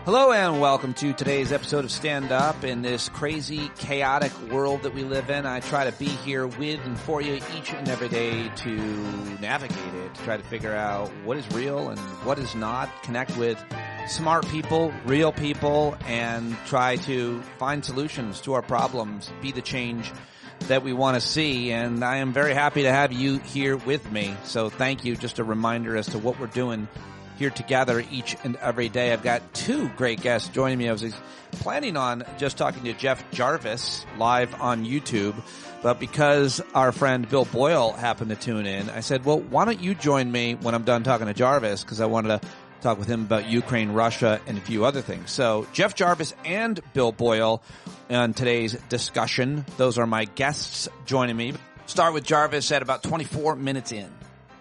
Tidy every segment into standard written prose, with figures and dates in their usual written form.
Hello and welcome to today's episode of Stand Up. In this crazy, chaotic world that we live in, I try to be here with and for you each and every day to navigate it, to try to figure out what is real and what is not, connect with smart people, real people, and try to find solutions to our problems, be the change that we want to see. And I am very happy to have you here with me. So thank you. Just a reminder as to what we're doing here together each and every day. I've got two great guests joining me. I was planning on just talking to Jeff Jarvis live on YouTube, but because our friend Bill Boyle happened to tune in, I said, well, why don't you join me when I'm done talking to Jarvis, because I wanted to talk with him about Ukraine, Russia, and a few other things. So Jeff Jarvis and Bill Boyle on today's discussion. Those are my guests joining me. Start with Jarvis at about 24 minutes in.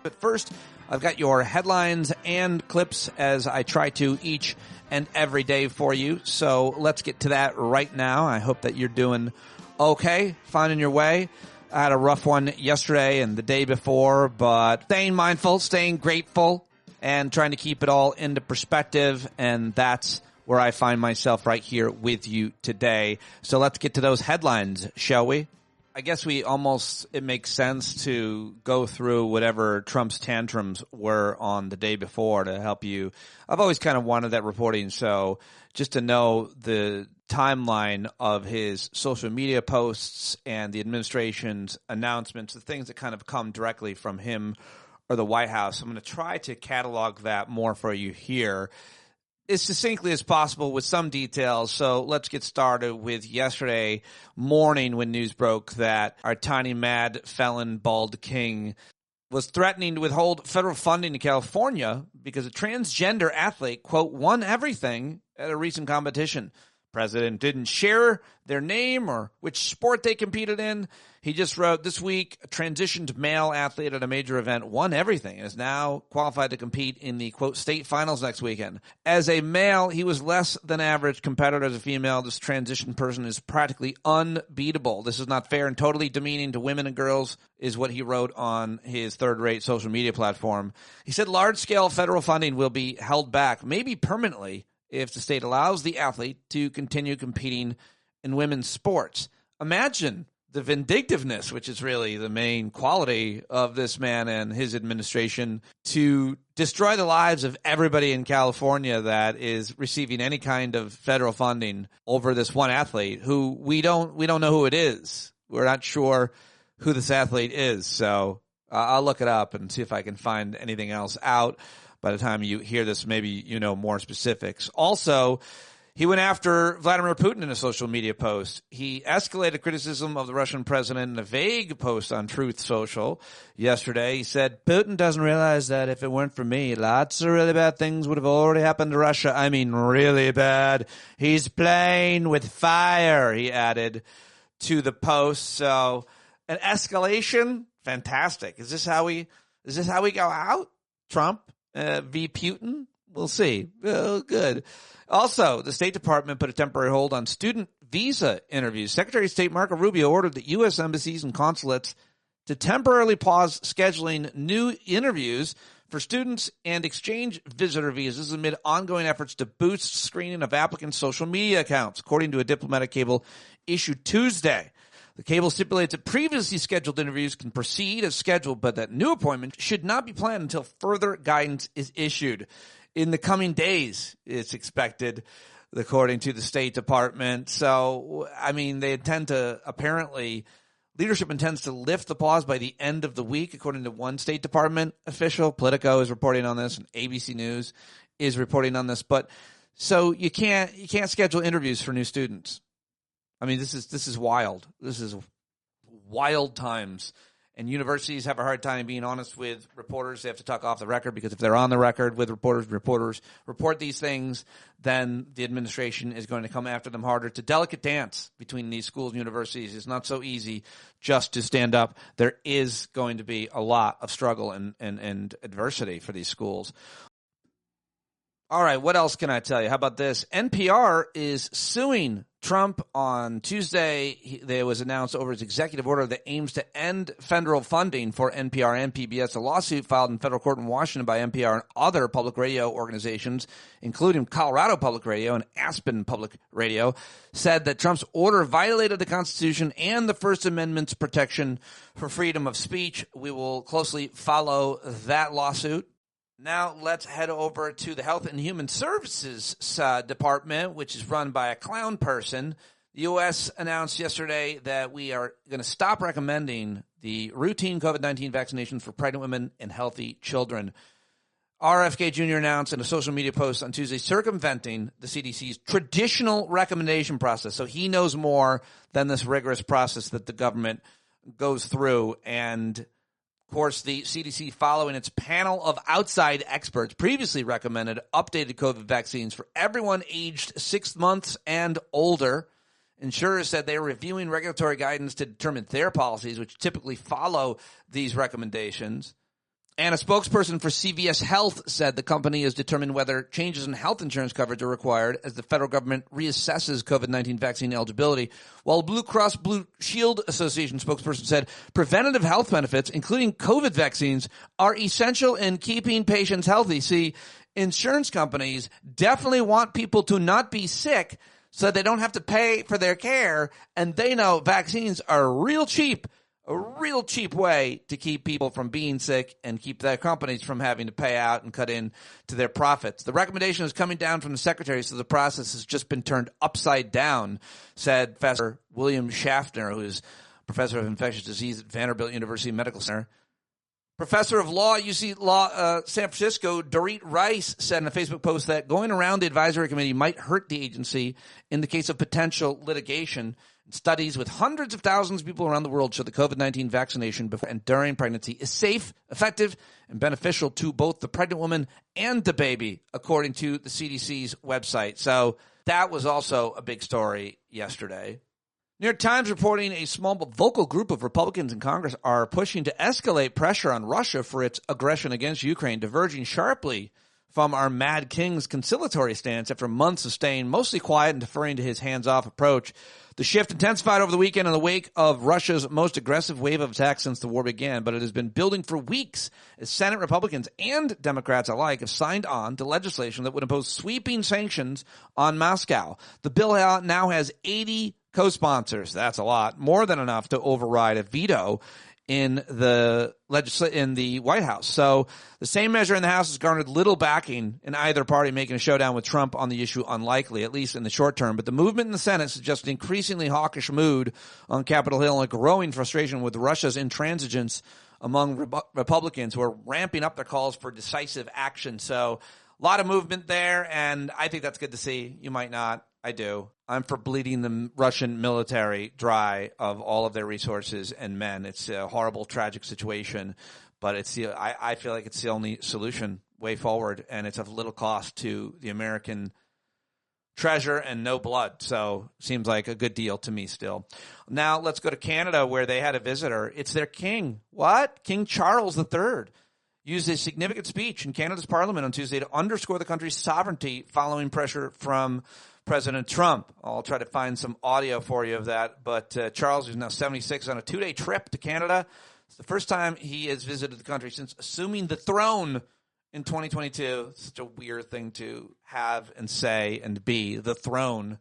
But first, I've got your headlines and clips as I try to each and every day for you. So let's get to that right now. I hope that you're doing okay, finding your way. I had a rough one yesterday and the day before, but staying mindful, staying grateful, and trying to keep it all into perspective. And that's where I find myself right here with you today. So let's get to those headlines, shall we? I guess it makes sense to go through whatever Trump's tantrums were on the day before to help you. I've always kind of wanted that reporting, so just to know the timeline of his social media posts and the administration's announcements, the things that kind of come directly from him or the White House. I'm going to try to catalog that more for you here as succinctly as possible with some details. So let's get started with yesterday morning when news broke that our tiny mad felon bald king was threatening to withhold federal funding to California because a transgender athlete, quote, won everything at a recent competition. President didn't share their name or which sport they competed in. He just wrote, this week, a transitioned male athlete at a major event won everything and is now qualified to compete in the, quote, state finals next weekend. As a male, he was less than average competitor. As a female, this transitioned person is practically unbeatable. This is not fair and totally demeaning to women and girls, is what he wrote on his third-rate social media platform. He said large-scale federal funding will be held back, maybe permanently, if the state allows the athlete to continue competing in women's sports. Imagine the vindictiveness, which is really the main quality of this man and his administration, to destroy the lives of everybody in California that is receiving any kind of federal funding over this one athlete who we don't know who it is. We're not sure who this athlete is. So I'll look it up and see if I can find anything else out. By the time you hear this, maybe you know more specifics. Also, he went after Vladimir Putin in a social media post. He escalated criticism of the Russian president in a vague post on Truth Social yesterday. He said, Putin doesn't realize that if it weren't for me, lots of really bad things would have already happened to Russia. I mean, really bad. He's playing with fire, he added to the post. So an escalation, fantastic. Is this how we go out? Trump v. Putin? We'll see. Oh, good. Also, the State Department put a temporary hold on student visa interviews. Secretary of State Marco Rubio ordered the U.S. embassies and consulates to temporarily pause scheduling new interviews for students and exchange visitor visas amid ongoing efforts to boost screening of applicants' social media accounts, according to a diplomatic cable issued Tuesday. The cable stipulates that previously scheduled interviews can proceed as scheduled, but that new appointments should not be planned until further guidance is issued. In the coming days, it's expected, according to the State Department. So, I mean, leadership intends to lift the pause by the end of the week, according to one State Department official. Politico is reporting on this, and ABC News is reporting on this. But so you can't schedule interviews for new students. I mean, this is wild. This is wild times. And universities have a hard time being honest with reporters. They have to talk off the record because if they're on the record with reporters report these things, then the administration is going to come after them harder. It's a delicate dance between these schools and universities. It's not so easy just to stand up. There is going to be a lot of struggle and adversity for these schools. All right, what else can I tell you? How about this? NPR is suing Trump on Tuesday, there was announced over his executive order that aims to end federal funding for NPR and PBS. A lawsuit filed in federal court in Washington by NPR and other public radio organizations, including Colorado Public Radio and Aspen Public Radio, said that Trump's order violated the Constitution and the First Amendment's protection for freedom of speech. We will closely follow that lawsuit. Now let's head over to the Health and Human Services Department, which is run by a clown person. The U.S. announced yesterday that we are going to stop recommending the routine COVID-19 vaccinations for pregnant women and healthy children. RFK Jr. announced in a social media post on Tuesday, circumventing the CDC's traditional recommendation process. So he knows more than this rigorous process that the government goes through. And of course, the CDC, following its panel of outside experts, previously recommended updated COVID vaccines for everyone aged 6 months and older. Insurers said they are reviewing regulatory guidance to determine their policies, which typically follow these recommendations. And a spokesperson for CVS Health said the company has determined whether changes in health insurance coverage are required as the federal government reassesses COVID-19 vaccine eligibility. While Blue Cross Blue Shield Association spokesperson said preventative health benefits, including COVID vaccines, are essential in keeping patients healthy. See, insurance companies definitely want people to not be sick so they don't have to pay for their care, and they know vaccines are real cheap. A real cheap way to keep people from being sick and keep their companies from having to pay out and cut in to their profits. The recommendation is coming down from the secretary, so the process has just been turned upside down, said Professor William Schaffner, who is professor of infectious disease at Vanderbilt University Medical Center. Professor of law at UC San Francisco, Dorit Rice, said in a Facebook post that going around the advisory committee might hurt the agency in the case of potential litigation. Studies with hundreds of thousands of people around the world show the COVID-19 vaccination before and during pregnancy is safe, effective, and beneficial to both the pregnant woman and the baby, according to the CDC's website. So that was also a big story yesterday. New York Times reporting a small but vocal group of Republicans in Congress are pushing to escalate pressure on Russia for its aggression against Ukraine, diverging sharply from our Mad King's conciliatory stance after months of staying mostly quiet and deferring to his hands-off approach. The shift intensified over the weekend in the wake of Russia's most aggressive wave of attacks since the war began, but it has been building for weeks as Senate Republicans and Democrats alike have signed on to legislation that would impose sweeping sanctions on Moscow. The bill now has 80 co-sponsors. That's a lot, more than enough to override a veto in the White House. So the same measure in the House has garnered little backing in either party, making a showdown with Trump on the issue unlikely, at least in the short term. But the movement in the Senate suggests an increasingly hawkish mood on Capitol Hill and a growing frustration with Russia's intransigence among Republicans who are ramping up their calls for decisive action. So a lot of movement there, and I think that's good to see. You might not. I do. I'm for bleeding the Russian military dry of all of their resources and men. It's a horrible, tragic situation, but I feel like it's the only solution way forward, and it's of little cost to the American treasure and no blood. So seems like a good deal to me still. Now let's go to Canada, where they had a visitor. It's their king. What? King Charles III used a significant speech in Canada's parliament on Tuesday to underscore the country's sovereignty following pressure from President Trump. I'll try to find some audio for you of that. But Charles, who's now 76, on a 2-day trip to Canada. It's the first time he has visited the country since assuming the throne in 2022. It's such a weird thing to have and say and be, the throne.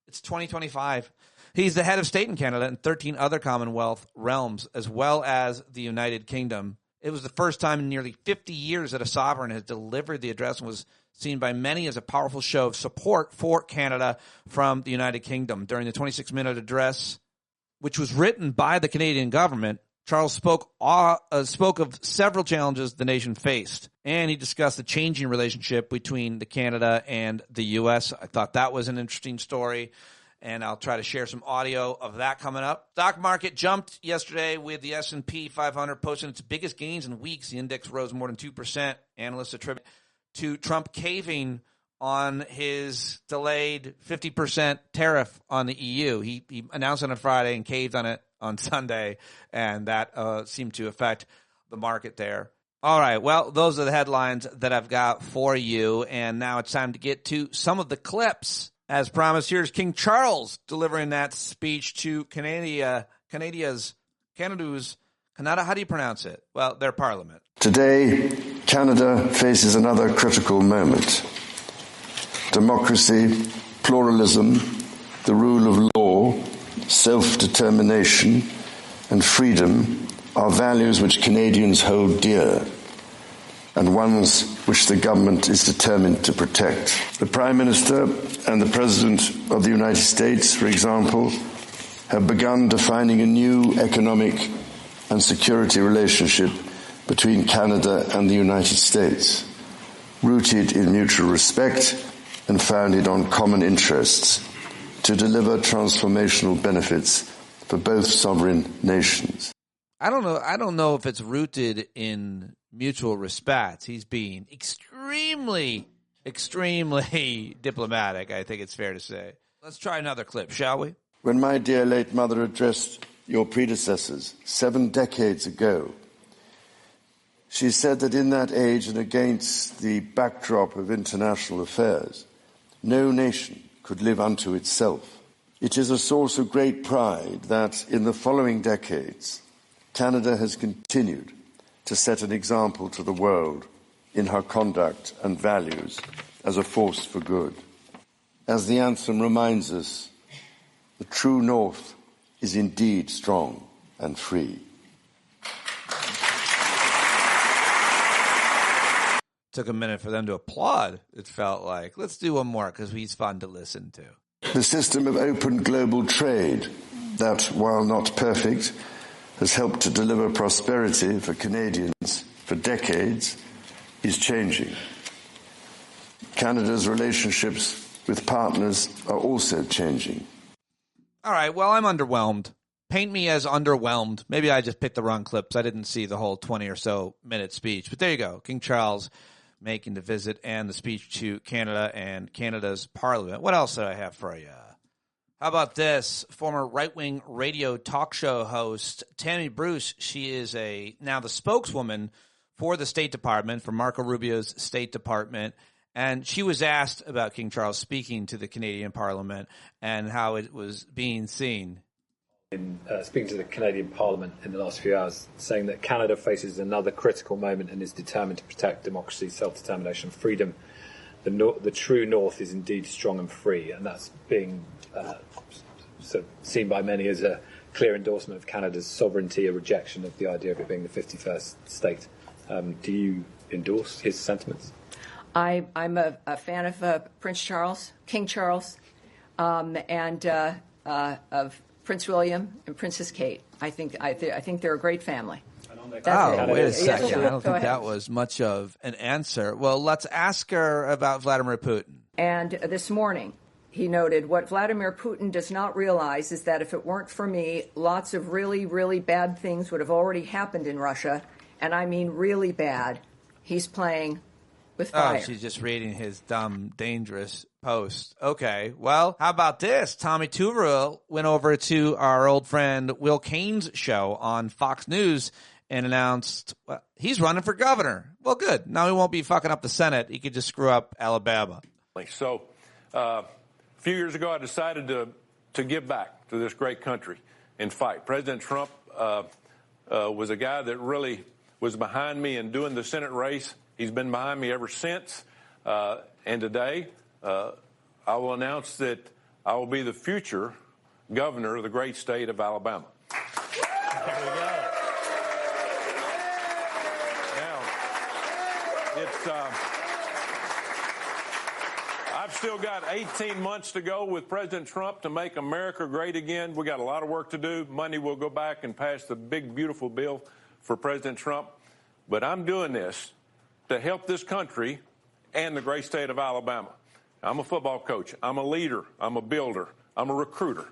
It's 2025. He's the head of state in Canada and 13 other Commonwealth realms, as well as the United Kingdom. It was the first time in nearly 50 years that a sovereign has delivered the address and was seen by many as a powerful show of support for Canada from the United Kingdom. During the 26-minute address, which was written by the Canadian government, Charles spoke of several challenges the nation faced, and he discussed the changing relationship between Canada and the U.S. I thought that was an interesting story, and I'll try to share some audio of that coming up. Stock market jumped yesterday with the S&P 500 posting its biggest gains in weeks. The index rose more than 2%. Analysts attribute to Trump caving on his delayed 50% tariff on the EU. He announced it on Friday and caved on it on Sunday, and that seemed to affect the market there. All right, well, those are the headlines that I've got for you, and now it's time to get to some of the clips. As promised, here's King Charles delivering that speech to Canada. How do you pronounce it? Well, their parliament. Today, Canada faces another critical moment. Democracy, pluralism, the rule of law, self-determination, and freedom are values which Canadians hold dear, and ones which the government is determined to protect. The Prime Minister and the President of the United States, for example, have begun defining a new economic and security relationship between Canada and the United States, rooted in mutual respect and founded on common interests, to deliver transformational benefits for both sovereign nations. I don't know if it's rooted in mutual respect. He's being extremely diplomatic, I think it's fair to say. Let's try another clip, shall we? When my dear late mother addressed your predecessors 7 decades ago, she said that in that age and against the backdrop of international affairs, no nation could live unto itself. It is a source of great pride that in the following decades, Canada has continued to set an example to the world in her conduct and values as a force for good. As the anthem reminds us, the true North is indeed strong and free. Took a minute for them to applaud, it felt like. Let's do one more because he's fun to listen to. The system of open global trade that, while not perfect, has helped to deliver prosperity for Canadians for decades, is changing. Canada's relationships with partners are also changing. All right, well, I'm underwhelmed. Paint me as underwhelmed. Maybe I just picked the wrong clips. I didn't see the whole 20 or so minute speech. But there you go. King Charles making the visit and the speech to Canada and Canada's parliament. What else did I have for you? How about this? Former right-wing radio talk show host Tammy Bruce. She is now the spokeswoman for the State Department, for Marco Rubio's State Department. And she was asked about King Charles speaking to the Canadian Parliament and how it was being seen. In speaking to the Canadian Parliament in the last few hours, saying that Canada faces another critical moment and is determined to protect democracy, self-determination, freedom. The true North is indeed strong and free, and that's being sort of seen by many as a clear endorsement of Canada's sovereignty, a rejection of the idea of it being the 51st state. Do you endorse his sentiments? I'm a fan of Prince Charles, King Charles, and of Prince William and Princess Kate. I think they're a great family. Wait a second. I don't think that was much of an answer. Well, let's ask her about Vladimir Putin. And this morning, he noted, what Vladimir Putin does not realize is that if it weren't for me, lots of really, really bad things would have already happened in Russia. And I mean really bad. He's playing with fire. Oh, she's just reading his dumb, dangerous post. Okay, well, how about this? Tommy Tuberville went over to our old friend Will Kane's show on Fox News and announced he's running for governor. Well, good. Now he won't be fucking up the Senate. He could just screw up Alabama. So a few years ago, I decided to give back to this great country and fight. President Trump was a guy that really was behind me in doing the Senate race. He's been behind me ever since. And today, I will announce that I will be the future governor of the great state of Alabama. There we go. Now, I've still got 18 months to go with President Trump to make America great again. We got a lot of work to do. Monday we'll go back and pass the big, beautiful bill for President Trump. But I'm doing this to help this country and the great state of Alabama. I'm a football coach. I'm a leader. I'm a builder. I'm a recruiter.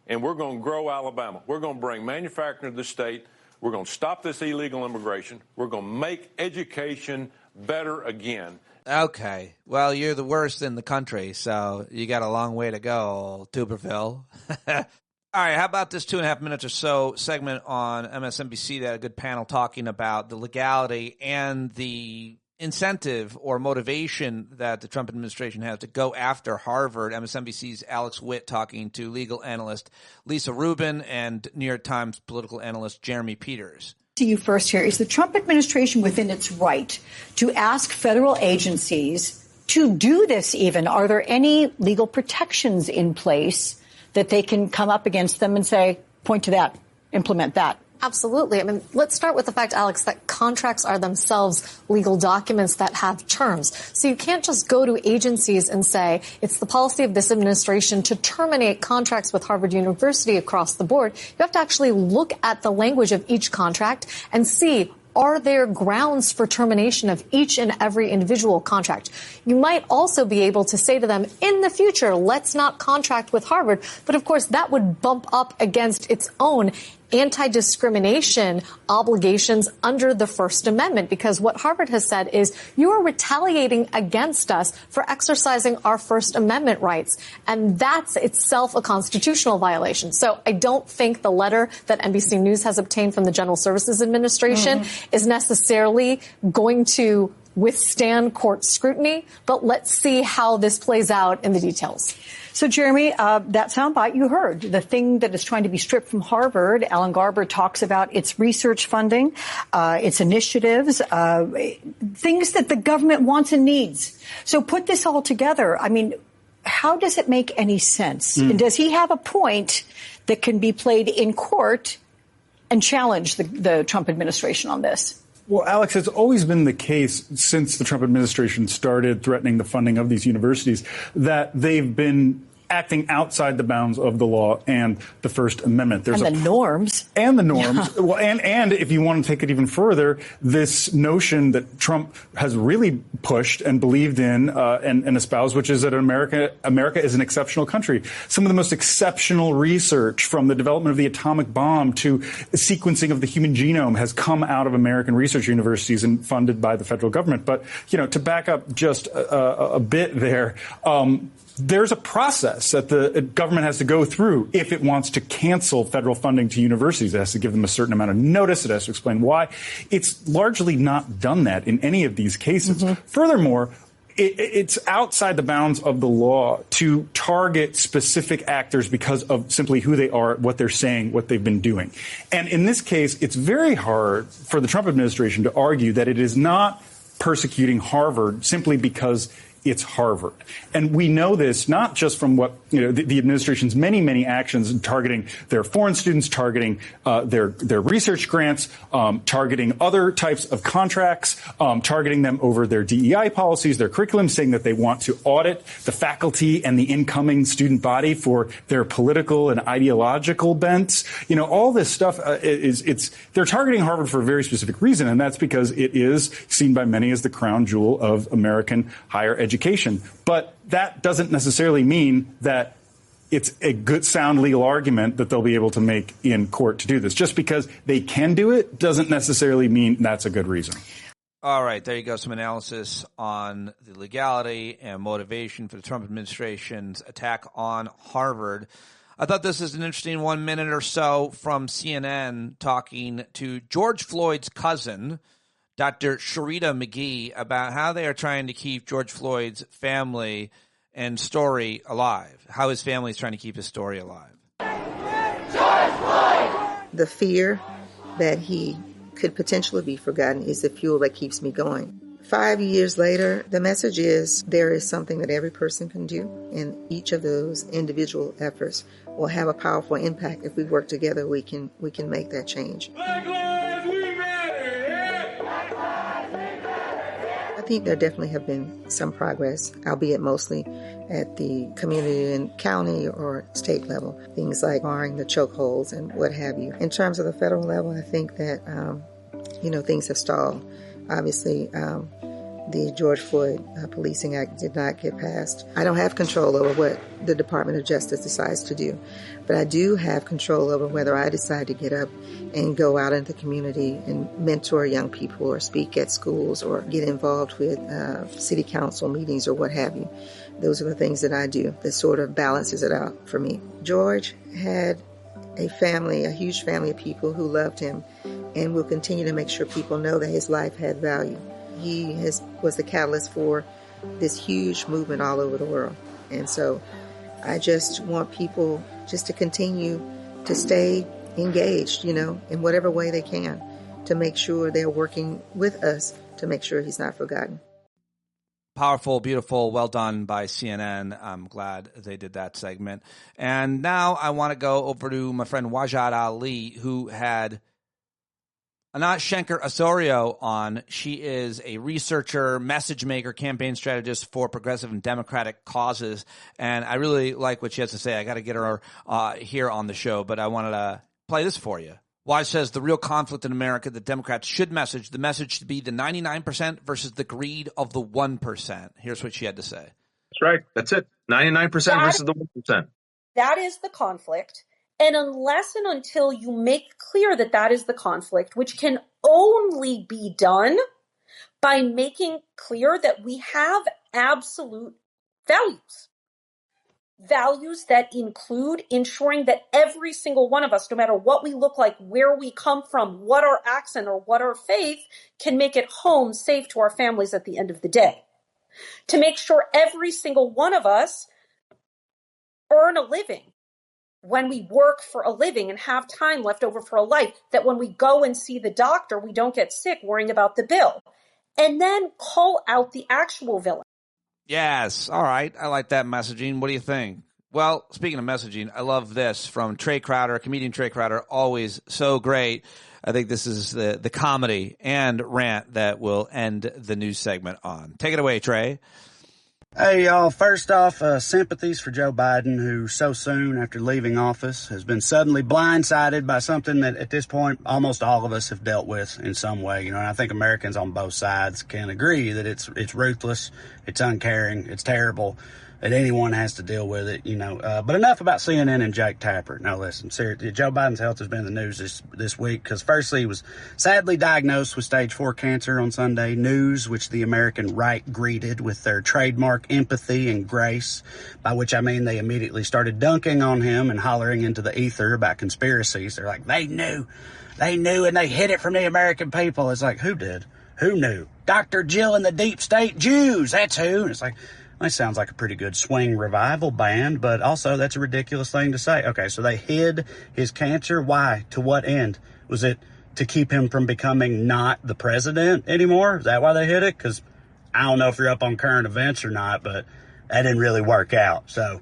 And we're going to grow Alabama. We're going to bring manufacturing to the state. We're going to stop this illegal immigration. We're going to make education better again. Okay. Well, you're the worst in the country, so you got a long way to go, Tuberville. All right, how about this 2.5 minutes or so segment on MSNBC that had a good panel talking about the legality and the incentive or motivation that the Trump administration has to go after Harvard. MSNBC's Alex Witt talking to legal analyst Lisa Rubin and New York Times political analyst Jeremy Peters. To you first here, is the Trump administration within its right to ask federal agencies to do this even? Are there any legal protections in place that they can come up against them and say, point to that, implement that? Absolutely. I mean, let's start with the fact, Alex, that contracts are themselves legal documents that have terms. So you can't just go to agencies and say, it's the policy of this administration to terminate contracts with Harvard University across the board. You have to actually look at the language of each contract and see, are there grounds for termination of each and every individual contract? You might also be able to say to them, in the future, let's not contract with Harvard. But of course, that would bump up against its own anti-discrimination obligations under the First Amendment, because what Harvard has said is you are retaliating against us for exercising our First Amendment rights. And that's itself a constitutional violation. So I don't think the letter that NBC News has obtained from the General Services Administration is necessarily going to withstand court scrutiny, but let's see how this plays out in the details. So, Jeremy, that soundbite you heard, the thing that is trying to be stripped from Harvard, Alan Garber talks about its research funding, its initiatives, things that the government wants and needs. So put this all together. I mean, how does it make any sense? And does he have a point that can be played in court and challenge the Trump administration on this? Well, Alex, it's always been the case since the Trump administration started threatening the funding of these universities that they've been acting outside the bounds of the law and the First Amendment. There's the norms. And the norms. Yeah. Well, and if you want to take it even further, this notion that Trump has really pushed and believed in and espoused, which is that America is an exceptional country. Some of the most exceptional research, from the development of the atomic bomb to sequencing of the human genome, has come out of American research universities and funded by the federal government. But, to back up just a bit there, there's a process that the government has to go through if it wants to cancel federal funding to universities. It has to give them a certain amount of notice. It has to explain why. It's largely not done that in any of these cases. Furthermore, it's outside the bounds of the law to target specific actors because of simply who they are, what they're saying, what they've been doing. And in this case, it's very hard for the Trump administration to argue that it is not persecuting Harvard simply because it's Harvard. And we know this not just from what, the administration's many, many actions targeting their foreign students, targeting their research grants, targeting other types of contracts, targeting them over their DEI policies, their curriculum, saying that they want to audit the faculty and the incoming student body for their political and ideological bents. All this stuff they're targeting Harvard for a very specific reason, and that's because it is seen by many as the crown jewel of American higher education. But that doesn't necessarily mean that it's a good, sound legal argument that they'll be able to make in court to do this. Just because they can do it doesn't necessarily mean that's a good reason. All right, there you go. Some analysis on the legality and motivation for the Trump administration's attack on Harvard. I thought this is an interesting 1 minute or so from CNN talking to George Floyd's cousin, Dr. Sharita McGee, about how they are trying to keep George Floyd's family and story alive, how his family is trying to keep his story alive. George Floyd! The fear that he could potentially be forgotten is the fuel that keeps me going. 5 years later, the message is there is something that every person can do, and each of those individual efforts will have a powerful impact. If we work together, we can make that change. Black lives, we matter! I think there definitely have been some progress, albeit mostly at the community and county or state level. Things like barring the chokeholds and what have you. In terms of the federal level, I think that, things have stalled. Obviously, the George Floyd Policing Act did not get passed. I don't have control over what the Department of Justice decides to do, but I do have control over whether I decide to get up and go out into the community and mentor young people or speak at schools or get involved with city council meetings or what have you. Those are the things that I do that sort of balances it out for me. George had a family, a huge family of people who loved him and will continue to make sure people know that his life had value. he was the catalyst for this huge movement all over the world. And so I just want people just to continue to stay engaged, in whatever way they can, to make sure they're working with us to make sure he's not forgotten. Powerful, beautiful, well done by CNN. I'm glad they did that segment. And now I want to go over to my friend Wajad Ali, who had Anat Shenker-Osorio on. She is a researcher, message maker, campaign strategist for progressive and democratic causes. And I really like what she has to say. I got to get her here on the show, but I wanted to play this for you. Wise says the real conflict in America that Democrats should message, the message to be the 99% versus the greed of the 1%. Here's what she had to say. That's right. That's it. 99% versus the 1%. That is the conflict. And unless and until you make clear that that is the conflict, which can only be done by making clear that we have absolute values that include ensuring that every single one of us, no matter what we look like, where we come from, what our accent or what our faith, can make it home safe to our families at the end of the day. To make sure every single one of us earn a living when we work for a living and have time left over for a life, that when we go and see the doctor, we don't get sick worrying about the bill. And then call out the actual villain. Yes. All right. I like that messaging. What do you think? Well, speaking of messaging, I love this from Trey Crowder, comedian Trey Crowder, always so great. I think this is the comedy and rant that will end the news segment on. Take it away, Trey. Hey, y'all. First off, sympathies for Joe Biden, who so soon after leaving office has been suddenly blindsided by something that at this point almost all of us have dealt with in some way. And I think Americans on both sides can agree that it's ruthless, it's uncaring, it's terrible, that anyone has to deal with it, But enough about CNN and Jake Tapper. Now, listen, seriously, Joe Biden's health has been in the news this week because firstly, he was sadly diagnosed with stage 4 cancer on Sunday. News which the American right greeted with their trademark empathy and grace, by which I mean they immediately started dunking on him and hollering into the ether about conspiracies. They're like, they knew, and they hid it from the American people. It's like, who did? Who knew? Dr. Jill and the deep state Jews, that's who. And it's like, that sounds like a pretty good swing revival band, but also that's a ridiculous thing to say. Okay, so they hid his cancer. Why? To what end? Was it to keep him from becoming not the president anymore? Is that why they hid it? Because I don't know if you're up on current events or not, but that didn't really work out. So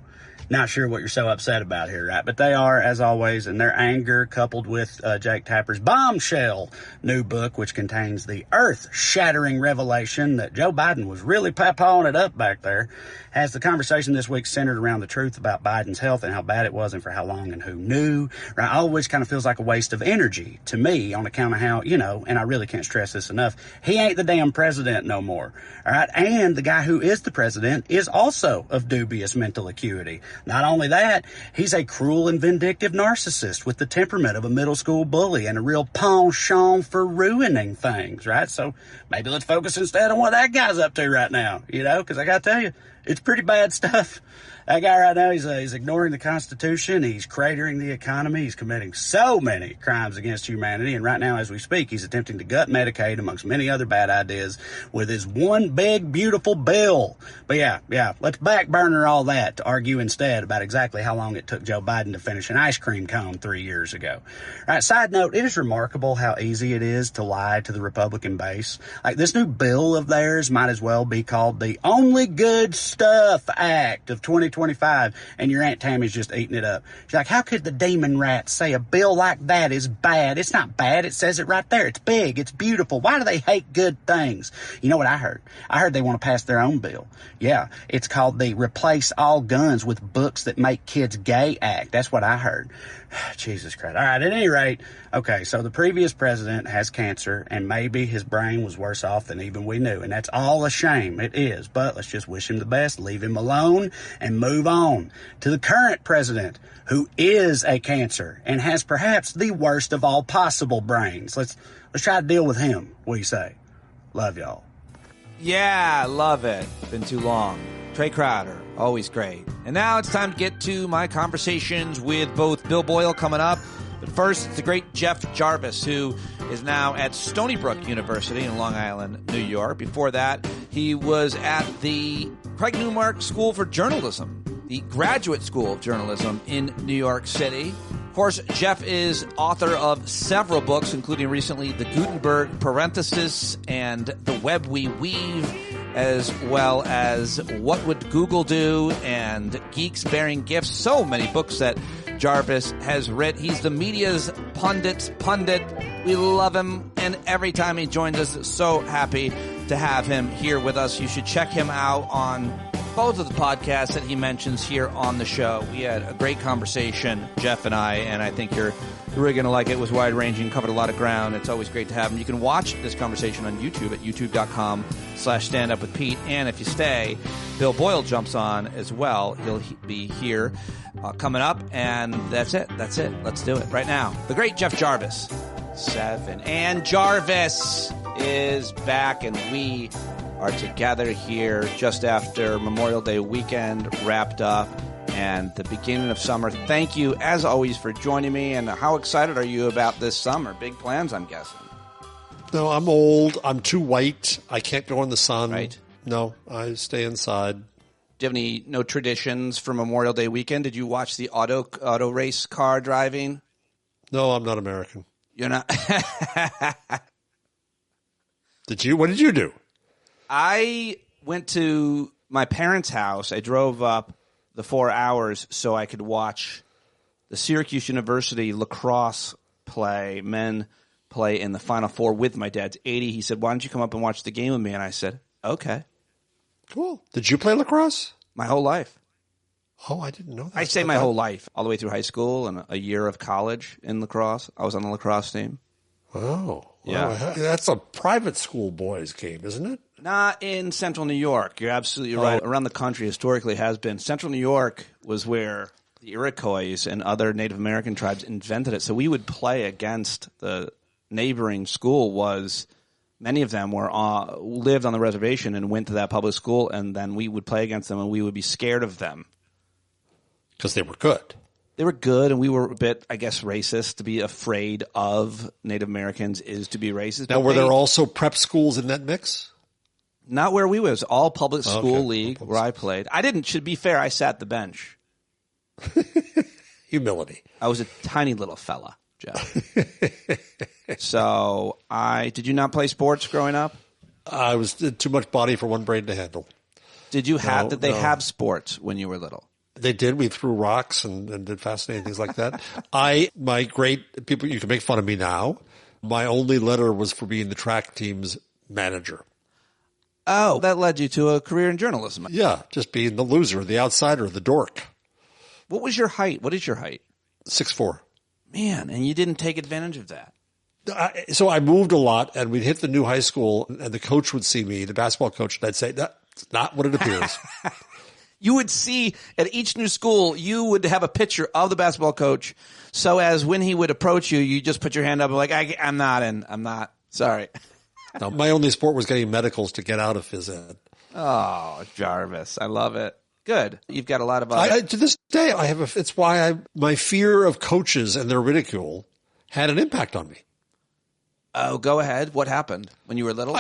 not sure what you're so upset about here, right? But they are, as always, and their anger coupled with Jake Tapper's bombshell new book, which contains the earth-shattering revelation that Joe Biden was really pawing it up back there, has the conversation this week centered around the truth about Biden's health and how bad it was and for how long and who knew, right? All of which kind of feels like a waste of energy to me on account of how, and I really can't stress this enough, he ain't the damn president no more, all right? And the guy who is the president is also of dubious mental acuity. Not only that, he's a cruel and vindictive narcissist with the temperament of a middle school bully and a real penchant for ruining things, right? So maybe let's focus instead on what that guy's up to right now, because I got to tell you, it's pretty bad stuff. That guy right now, he's ignoring the Constitution. He's cratering the economy. He's committing so many crimes against humanity. And right now, as we speak, he's attempting to gut Medicaid, amongst many other bad ideas, with his one big, beautiful bill. But yeah, let's back burner all that to argue instead about exactly how long it took Joe Biden to finish an ice cream cone 3 years ago. All right, side note, it is remarkable how easy it is to lie to the Republican base. Like, this new bill of theirs might as well be called the Only Good Stuff Act of 2025, and your Aunt Tammy's just eating it up. She's like, how could the demon rat say a bill like that is bad? It's not bad. It says it right there. It's big. It's beautiful. Why do they hate good things? You know what I heard? I heard they want to pass their own bill. Yeah, it's called the Replace All Guns with Books That Make Kids Gay Act. That's what I heard. Jesus Christ. All right, at any rate, okay, so the previous president has cancer, and maybe his brain was worse off than even we knew, and that's all a shame. It is, but let's just wish him the best, leave him alone, and move on to the current president, who is a cancer and has perhaps the worst of all possible brains. Let's try to deal with him. What do you say? Love y'all. Yeah, love it. Been too long. Trey Crowder, always great. And now it's time to get to my conversations with both Bill Boyle coming up. But first, it's the great Jeff Jarvis, who is now at Stony Brook University in Long Island, New York. Before that, he was at the Craig Newmark School for Journalism, the Graduate School of Journalism in New York City. Of course, Jeff is author of several books, including recently The Gutenberg Parenthesis and The Web We Weave, as well as What Would Google Do and Geeks Bearing Gifts. So many books that Jarvis has written. He's the media's pundit. We love him, and every time he joins us, so happy to have him here with us. You should check him out on both of the podcasts that he mentions here on the show. We had a great conversation, Jeff and I think you're really going to like it. It was wide-ranging, covered a lot of ground. It's always great to have him. You can watch this conversation on YouTube at youtube.com/standupwithpete. And if you stay, Bill Boyle jumps on as well. He'll be here coming up, and that's it. Let's do it right now. The great Jeff Jarvis. 7. And Jarvis is back, and we are together here just after Memorial Day weekend wrapped up and the beginning of summer. Thank you, as always, for joining me. And how excited are you about this summer? Big plans, I'm guessing. No, I'm old. I'm too white. I can't go in the sun. Right. No, I stay inside. Do you have no traditions for Memorial Day weekend? Did you watch the auto race car driving? No, I'm not American. You're not? Did you? What did you do? I went to my parents' house. I drove up the 4 hours so I could watch the Syracuse University lacrosse men play in the Final Four with my dad's 80. He said, "Why don't you come up and watch the game with me?" And I said, "Okay." Cool. Did you play lacrosse? My whole life. Oh, I didn't know that. I say my whole life, all the way through high school and a year of college in lacrosse. I was on the lacrosse team. Oh. Yeah. Wow. That's a private school boys game, isn't it? Not in central New York. You're absolutely right. Around the country, historically, has been. Central New York was where the Iroquois and other Native American tribes invented it. So we would play against the neighboring school. Many of them lived on the reservation and went to that public school, and then we would play against them, and we would be scared of them. Because they were good. They were good, and we were a bit, I guess, racist. To be afraid of Native Americans is to be racist. Now, were there also prep schools in that mix? Not where we was. All public school league where I played. I didn't. Should be fair, I sat the bench. Humility. I was a tiny little fella, Jeff. So did you not play sports growing up? I was too much body for one brain to handle. Did they have sports when you were little? They did. We threw rocks and did fascinating things like that. People, you can make fun of me now. My only letter was for being the track team's manager. Oh, that led you to a career in journalism. Yeah, just being the loser, the outsider, the dork. What was your height? What is your height? 6'4". Man, and you didn't take advantage of that. So I moved a lot, and we'd hit the new high school, and the coach would see me, the basketball coach, and I'd say, "That's not what it appears." You would see at each new school, you would have a picture of the basketball coach, so as when he would approach you, you just put your hand up and like, I'm not in. I'm not. Sorry. No, my only sport was getting medicals to get out of phys ed. Oh, Jarvis. I love it. Good. You've got a lot of to this day, it's why my fear of coaches and their ridicule had an impact on me. Oh, go ahead. What happened when you were little?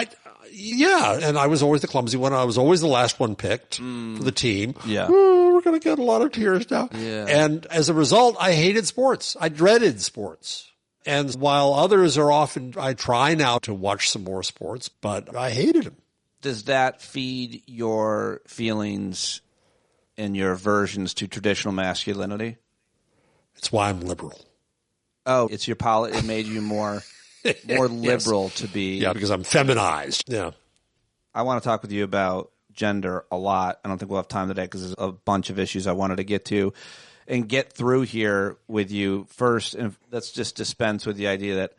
Yeah, and I was always the clumsy one. I was always the last one picked for the team. Yeah. We're going to get a lot of tears now. Yeah. And as a result, I hated sports. I dreaded sports. And while others I try now to watch some more sports, but I hated them. Does that feed your feelings and your aversions to traditional masculinity? It's why I'm liberal. Oh, it's it made you more liberal yes. to be. Yeah, because I'm feminized. Yeah. I want to talk with you about gender a lot. I don't think we'll have time today because there's a bunch of issues I wanted to get to and get through here with you first. And let's just dispense with the idea that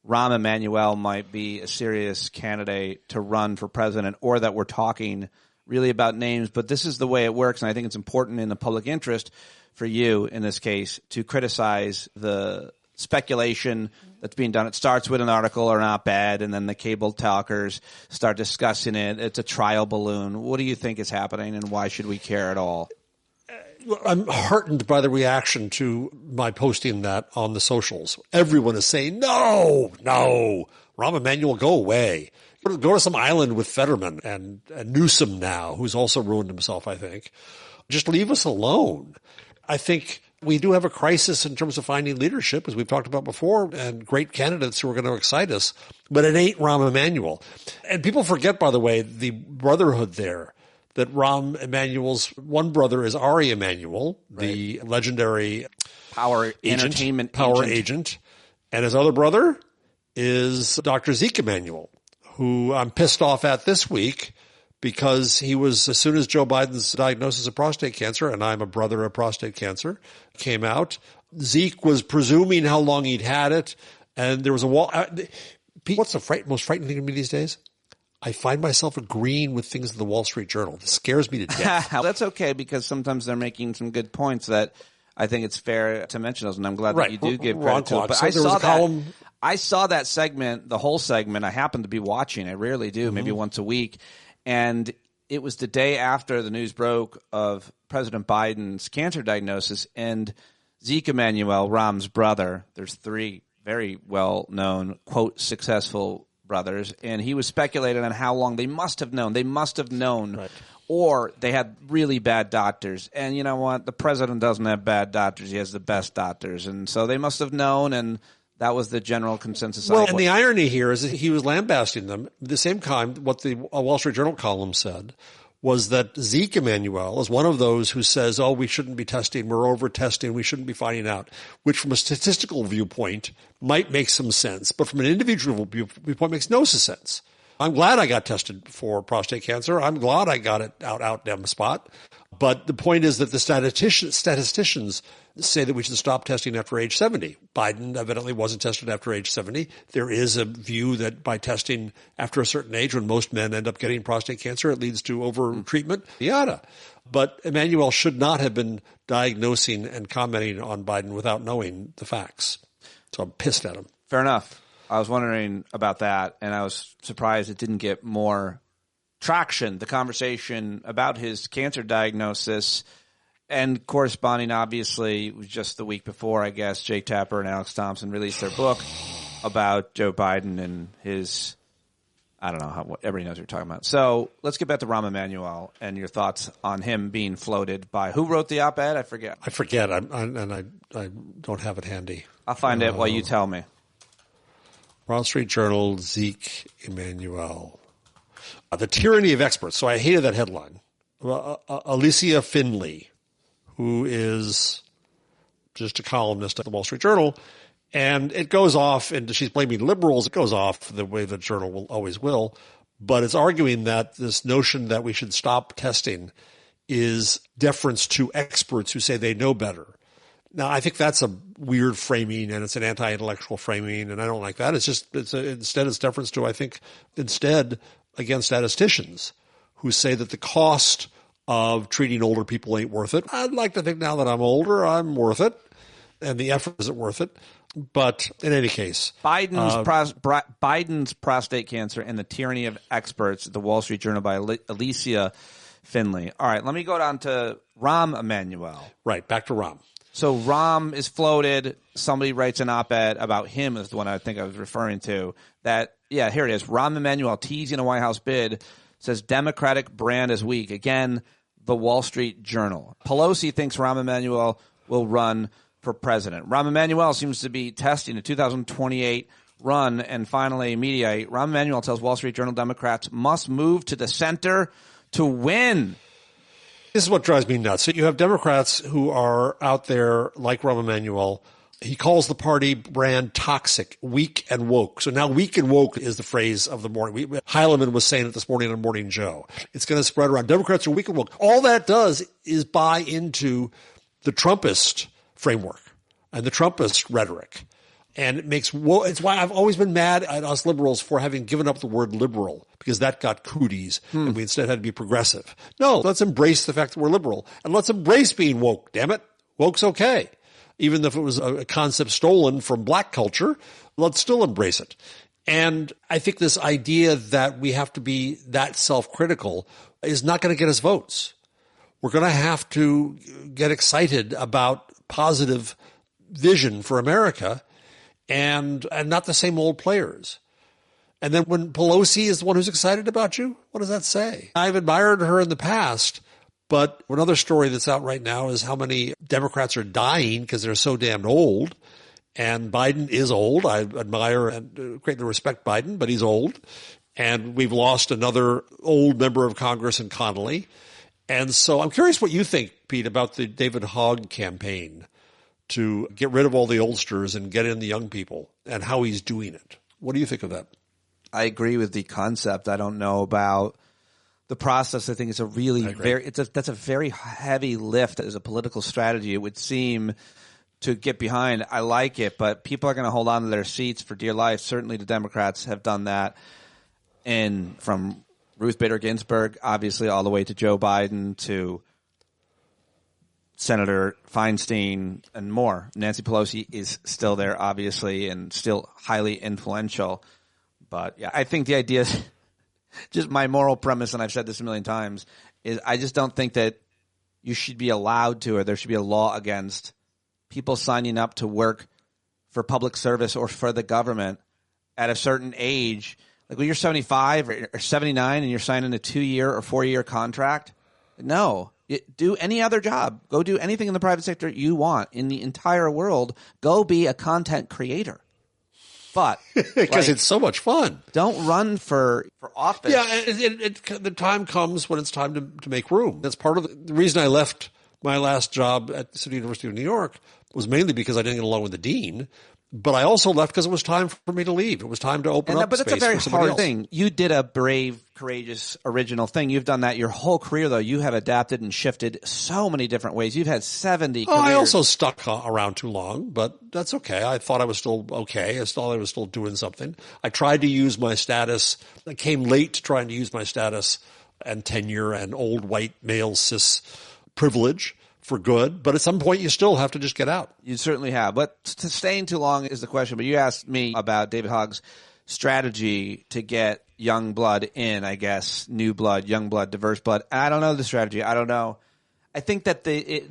Rahm Emanuel might be a serious candidate to run for president, or that we're talking really about names. But this is the way it works, and I think it's important in the public interest for you, in this case, to criticize the speculation that's being done. It starts with an article or an op-ed, and then the cable talkers start discussing it. It's a trial balloon. What do you think is happening, and why should we care at all? I'm heartened by the reaction to my posting that on the socials. Everyone is saying, no, Rahm Emanuel, go away. Go to some island with Fetterman and Newsom now, who's also ruined himself, I think. Just leave us alone. I think we do have a crisis in terms of finding leadership, as we've talked about before, and great candidates who are going to excite us, but it ain't Rahm Emanuel. And people forget, by the way, the brotherhood there, that Rahm Emanuel's one brother is Ari Emanuel, the legendary power agent. And his other brother is Dr. Zeke Emanuel, who I'm pissed off at this week because he was, as soon as Joe Biden's diagnosis of prostate cancer, and I'm a brother of prostate cancer, came out, Zeke was presuming how long he'd had it, and there was a wall. Pete, what's the most frightening thing to me these days? I find myself agreeing with things in the Wall Street Journal. This scares me to death. That's okay, because sometimes they're making some good points that I think it's fair to mention those, and I'm glad that you do give credit to it. But I saw that segment, the whole segment. I happened to be watching. I rarely do, maybe once a week. And it was the day after the news broke of President Biden's cancer diagnosis, and Zeke Emanuel, Rahm's brother, there's three very well-known, quote, successful brothers, and he was speculating on how long they must have known. They must have known, or they had really bad doctors. And you know what? The president doesn't have bad doctors. He has the best doctors. And so they must have known, and that was the general consensus. Well, and the irony here is that he was lambasting them. At the same time, what the Wall Street Journal column said was that Zeke Emanuel is one of those who says, oh, we shouldn't be testing, we're over-testing, we shouldn't be finding out, which from a statistical viewpoint might make some sense, but from an individual viewpoint makes no sense. I'm glad I got tested for prostate cancer. I'm glad I got it out down the spot. But the point is that the statisticians say that we should stop testing after age 70. Biden evidently wasn't tested after age 70. There is a view that by testing after a certain age, when most men end up getting prostate cancer, it leads to over-treatment, yada. But Emanuel should not have been diagnosing and commenting on Biden without knowing the facts. So I'm pissed at him. Fair enough. I was wondering about that, and I was surprised it didn't get more traction, the conversation about his cancer diagnosis. And corresponding, obviously, was just the week before, I guess, Jake Tapper and Alex Thompson released their book about Joe Biden and his, I don't know, what everybody knows what you're talking about. So let's get back to Rahm Emanuel and your thoughts on him being floated by, who wrote the op-ed? I forget. I don't have it handy. I'll find it while you tell me. Wall Street Journal, Zeke Emanuel. The Tyranny of Experts. So I hated that headline. Alicia Finley, who is just a columnist at the Wall Street Journal, and it goes off, and she's blaming liberals. It goes off the way the Journal always will, but it's arguing that this notion that we should stop testing is deference to experts who say they know better. Now, I think that's a weird framing, and it's an anti-intellectual framing, and I don't like that. Instead it's deference to, I think, against statisticians who say that the cost of treating older people ain't worth it. I'd like to think now that I'm older, I'm worth it, and the effort isn't worth it. But in any case, Biden's prostate cancer and the Tyranny of Experts, the Wall Street Journal by Alicia Finley. All right, let me go down to Rahm Emanuel. Right, back to Rahm. So Rahm is floated. Somebody writes an op-ed about him, is the one I think I was referring to. That, yeah, here it is. Rahm Emanuel teasing a White House bid, says Democratic brand is weak. Again, the Wall Street Journal. Pelosi thinks Rahm Emanuel will run for president. Rahm Emanuel seems to be testing a 2028 run. And finally, Mediaite. Rahm Emanuel tells Wall Street Journal Democrats must move to the center to win. This is what drives me nuts. So you have Democrats who are out there like Rahm Emanuel. He calls the party brand toxic, weak, and woke. So now weak and woke is the phrase of the morning. Heilemann was saying it this morning on Morning Joe. It's going to spread around. Democrats are weak and woke. All that does is buy into the Trumpist framework and the Trumpist rhetoric. And it makes it's why I've always been mad at us liberals for having given up the word liberal, because that got cooties and we instead had to be progressive. No, let's embrace the fact that we're liberal, and let's embrace being woke. Damn it. Woke's okay. Even if it was a concept stolen from black culture, let's still embrace it. And I think this idea that we have to be that self-critical is not going to get us votes. we're going to have to get excited about positive vision for America and not the same old players. And then when Pelosi is the one who's excited about you, what does that say? I've admired her in the past, but another story that's out right now is how many Democrats are dying because they're so damn old. And Biden is old. I admire and greatly respect Biden, but he's old. And we've lost another old member of Congress in Connolly. And so I'm curious what you think, Pete, about the David Hogg campaign to get rid of all the oldsters and get in the young people and how he's doing it. What do you think of that? I agree with the concept. I don't know about the process. I think it's a really that's a very heavy lift as a political strategy. It would seem to get behind. I like it, but people are going to hold on to their seats for dear life. Certainly the Democrats have done that. And from Ruth Bader Ginsburg, obviously, all the way to Joe Biden to Senator Feinstein and more. Nancy Pelosi is still there, obviously, and still highly influential. But yeah, I think the idea is just my moral premise, and I've said this a million times, is I just don't think that you should be allowed to, or there should be a law against people signing up to work for public service or for the government at a certain age. Like when you're 75 or 79 and you're signing a 2-year or 4-year contract, no. Do any other job. Go do anything in the private sector you want in the entire world. Go be a content creator. But because it's so much fun. Don't run for office. Yeah, the time comes when it's time to make room. That's part of the reason I left my last job at the City University of New York was mainly because I didn't get along with the dean. But I also left because it was time for me to leave. It was time to open up space for somebody else. But that's a very hard thing. You did a brave, courageous, original thing. You've done that your whole career, though. You have adapted and shifted so many different ways. You've had 70 careers. I also stuck around too long, but that's okay. I thought I was still okay. I thought I was still doing something. I tried to use my status. I came late to trying to use my status and tenure and old white male cis privilege for good, but at some point you still have to just get out. You certainly have. But staying too long is the question. But you asked me about David Hogg's strategy to get young blood in, I guess, new blood, young blood, diverse blood. I don't know the strategy. I don't know. I think that the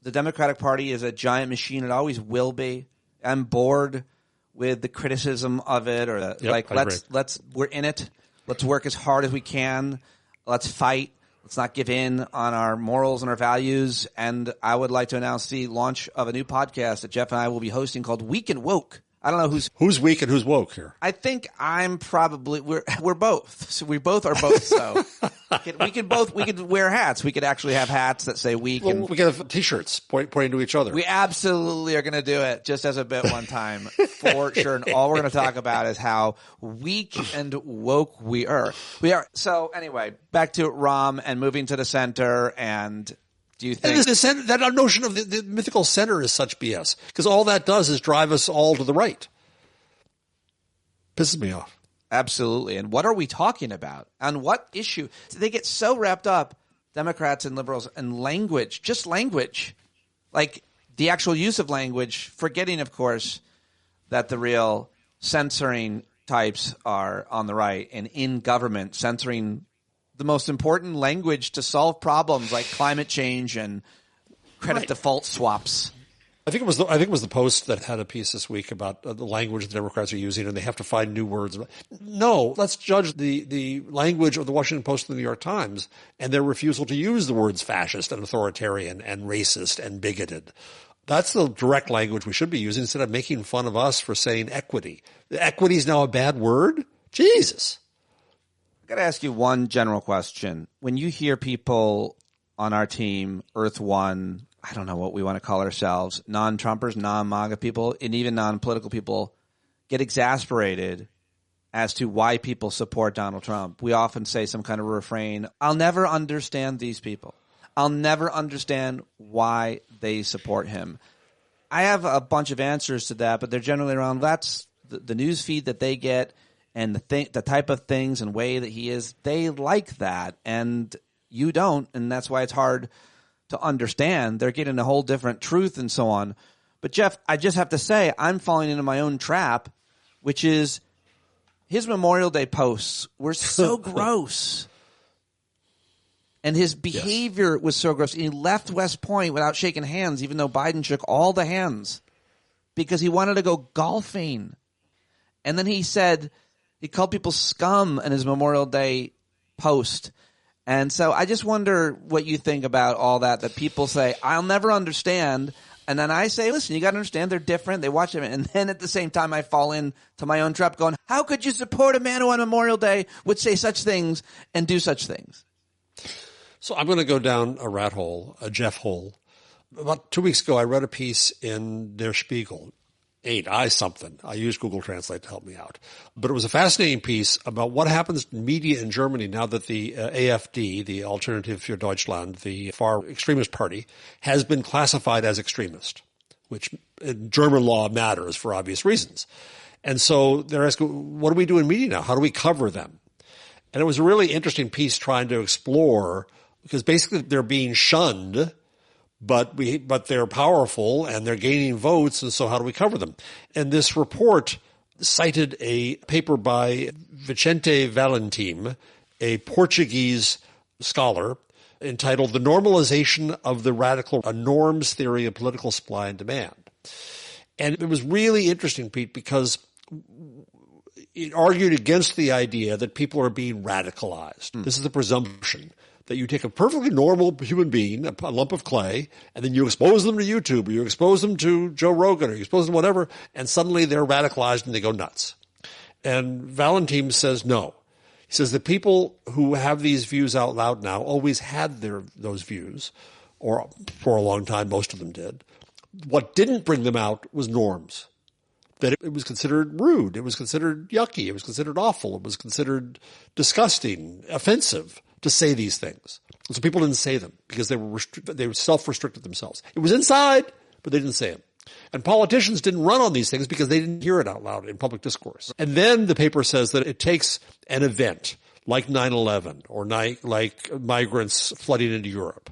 Democratic Party is a giant machine. It always will be. I'm bored with the criticism of it, or we're in it. Let's work as hard as we can. Let's fight. Let's not give in on our morals and our values. And I would like to announce the launch of a new podcast that Jeff and I will be hosting called Weak and Woke. I don't know who's weak and who's woke here. I think I'm probably we're both. So we both are both. So we could wear hats. We could actually have hats that say weak. Well, we could have T-shirts pointing to each other. We absolutely are going to do it just as a bit one time for sure. And all we're going to talk about is how weak and woke we are. So anyway, back to Rahm and moving to the center. And do you think that notion of the mythical center is such BS? Because all that does is drive us all to the right. Pisses me off. Absolutely. And what are we talking about? On what issue? They get so wrapped up, Democrats and liberals, in language, just language, like the actual use of language, forgetting, of course, that the real censoring types are on the right, and in government, censoring the most important language to solve problems like climate change and credit default swaps. I think it was the Post that had a piece this week about the language the Democrats are using, and they have to find new words. No, let's judge the language of the Washington Post and the New York Times and their refusal to use the words fascist and authoritarian and racist and bigoted. That's the direct language we should be using instead of making fun of us for saying equity. Equity is now a bad word? Jesus. I got to ask you one general question. When you hear people on our team, Earth One, I don't know what we want to call ourselves, non-Trumpers, non-MAGA people, and even non-political people get exasperated as to why people support Donald Trump, we often say some kind of refrain, I'll never understand these people. I'll never understand why they support him. I have a bunch of answers to that, but they're generally around that's the news feed that they get and the type of things and way that he is, they like that, and you don't, and that's why it's hard to understand. They're getting a whole different truth and so on. But Jeff, I just have to say, I'm falling into my own trap, which is his Memorial Day posts were so gross. And his behavior was so gross. He left West Point without shaking hands, even though Biden shook all the hands, because he wanted to go golfing. And then he said he called people scum in his Memorial Day post. And so I just wonder what you think about all that people say, I'll never understand. And then I say, listen, you got to understand they're different. They watch them. And then at the same time, I fall into my own trap going, how could you support a man who on Memorial Day would say such things and do such things? So I'm going to go down a rat hole, a Jeff hole. About 2 weeks ago, I read a piece in Der Spiegel. I used Google Translate to help me out. But it was a fascinating piece about what happens in media in Germany now that the AfD, the Alternative für Deutschland, the far extremist party, has been classified as extremist, which in German law matters for obvious reasons. And so they're asking, what do we do in media now? How do we cover them? And it was a really interesting piece trying to explore, because basically they're being shunned, but they're powerful and they're gaining votes, and so how do we cover them? And this report cited a paper by Vicente Valentim, a Portuguese scholar, entitled The Normalization of the Radical, a Norms Theory of Political Supply and Demand. And it was really interesting, Pete, because it argued against the idea that people are being radicalized. This is the presumption that you take a perfectly normal human being, a lump of clay, and then you expose them to YouTube, or you expose them to Joe Rogan, or you expose them to whatever, and suddenly they're radicalized and they go nuts. And Valentim says no. He says that people who have these views out loud now always had those views, or for a long time most of them did. What didn't bring them out was norms. That it was considered rude, it was considered yucky, it was considered awful, it was considered disgusting, offensive to say these things. So people didn't say them because they were self-restricted themselves. It was inside, but they didn't say them. And politicians didn't run on these things because they didn't hear it out loud in public discourse. And then the paper says that it takes an event like 9/11 or like migrants flooding into Europe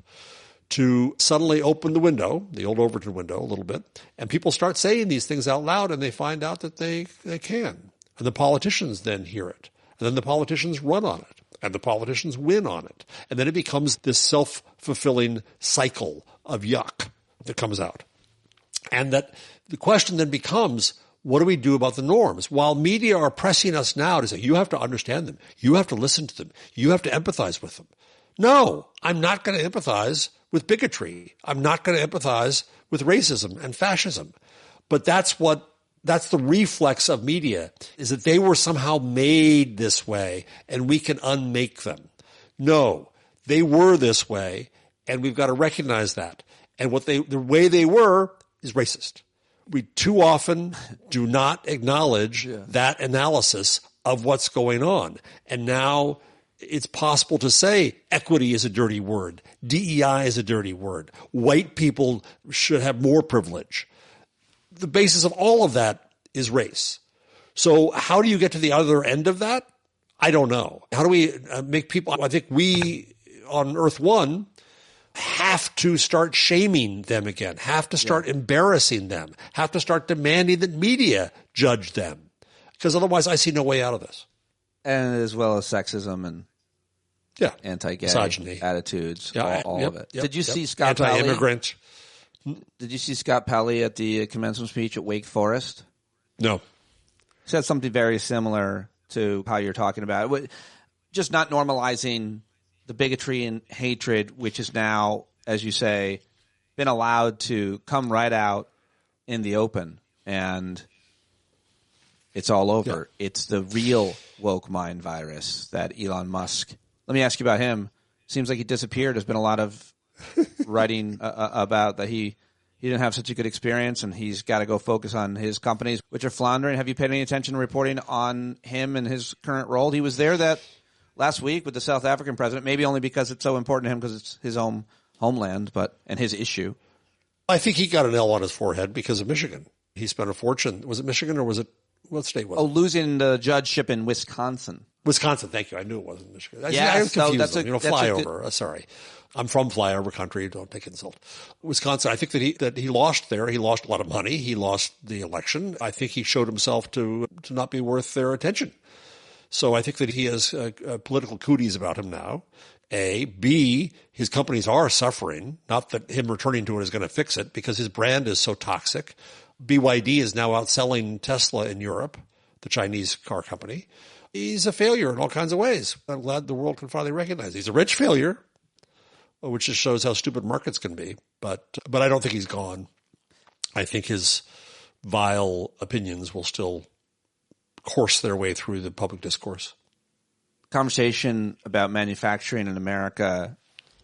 to suddenly open the window, the old Overton window a little bit, and people start saying these things out loud and they find out that they can. And the politicians then hear it. And then the politicians run on it. And the politicians win on it. And then it becomes this self-fulfilling cycle of yuck that comes out. And that the question then becomes, what do we do about the norms? While media are pressing us now to say, you have to understand them. You have to listen to them. You have to empathize with them. No, I'm not going to empathize with bigotry. I'm not going to empathize with racism and fascism. But that's the reflex of media, is that they were somehow made this way and we can unmake them. No, they were this way and we've got to recognize that. And the way they were is racist. We too often do not acknowledge that analysis of what's going on. And now it's possible to say equity is a dirty word. DEI is a dirty word. White people should have more privilege. The basis of all of that is race. So how do you get to the other end of that? I don't know. How do we make people, I think we on Earth One have to start shaming them again, have to start embarrassing them, have to start demanding that media judge them. Because otherwise I see no way out of this. And as well as sexism and anti-gay misogyny attitudes, all of it. Did you see Scott anti-immigrant? Did you see Scott Pelley at the commencement speech at Wake Forest? No. He said something very similar to how you're talking about it. Just not normalizing the bigotry and hatred, which is now, as you say, been allowed to come right out in the open. And it's all over. Yeah. It's the real woke mind virus that Elon Musk. Let me ask you about him. Seems like he disappeared. There's been a lot of writing about that he didn't have such a good experience and he's got to go focus on his companies, which are floundering. Have you paid any attention to reporting on him and his current role? He was there that last week with the South African president, maybe only because it's so important to him because it's his homeland, and his issue. I think he got an L on his forehead because of Michigan. He spent a fortune. Was it Michigan or was it, what state was it? Losing the judgeship in Wisconsin. Wisconsin, thank you. I knew it wasn't Michigan. Yeah, I was confused. So flyover. Sorry. I'm from flyover country. Don't take insult. Wisconsin, I think that he lost there. He lost a lot of money. He lost the election. I think he showed himself to not be worth their attention. So I think that he has political cooties about him now. A. B, his companies are suffering. Not that him returning to it is going to fix it because his brand is so toxic. BYD is now outselling Tesla in Europe, the Chinese car company. He's a failure in all kinds of ways. I'm glad the world can finally recognize he's a rich failure, which just shows how stupid markets can be. But I don't think he's gone. I think his vile opinions will still course their way through the public discourse. Conversation about manufacturing in America,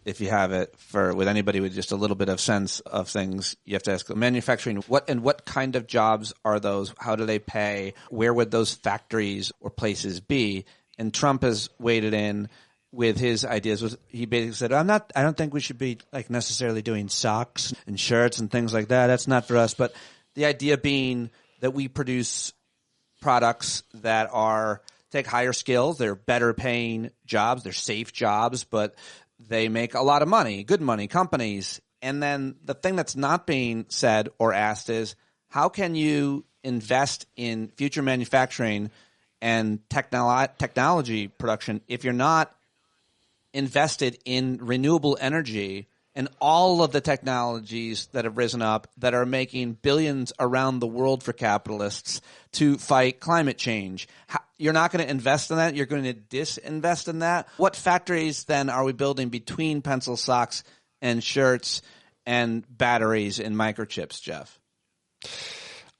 if you have it with anybody with just a little bit of sense of things, you have to ask manufacturing, what kind of jobs are those? How do they pay? Where would those factories or places be? And Trump has waded in with his ideas. He basically said, I don't think we should be like necessarily doing socks and shirts and things like that. That's not for us. But the idea being that we produce products that take higher skills. They're better paying jobs. They're safe jobs, but they make a lot of money, good money, companies. And then the thing that's not being said or asked is, how can you invest in future manufacturing and technology production if you're not invested in renewable energy and all of the technologies that have risen up that are making billions around the world for capitalists to fight climate change? You're not going to invest in that. You're going to disinvest in that. What factories then are we building between pencil socks and shirts and batteries and microchips, Jeff?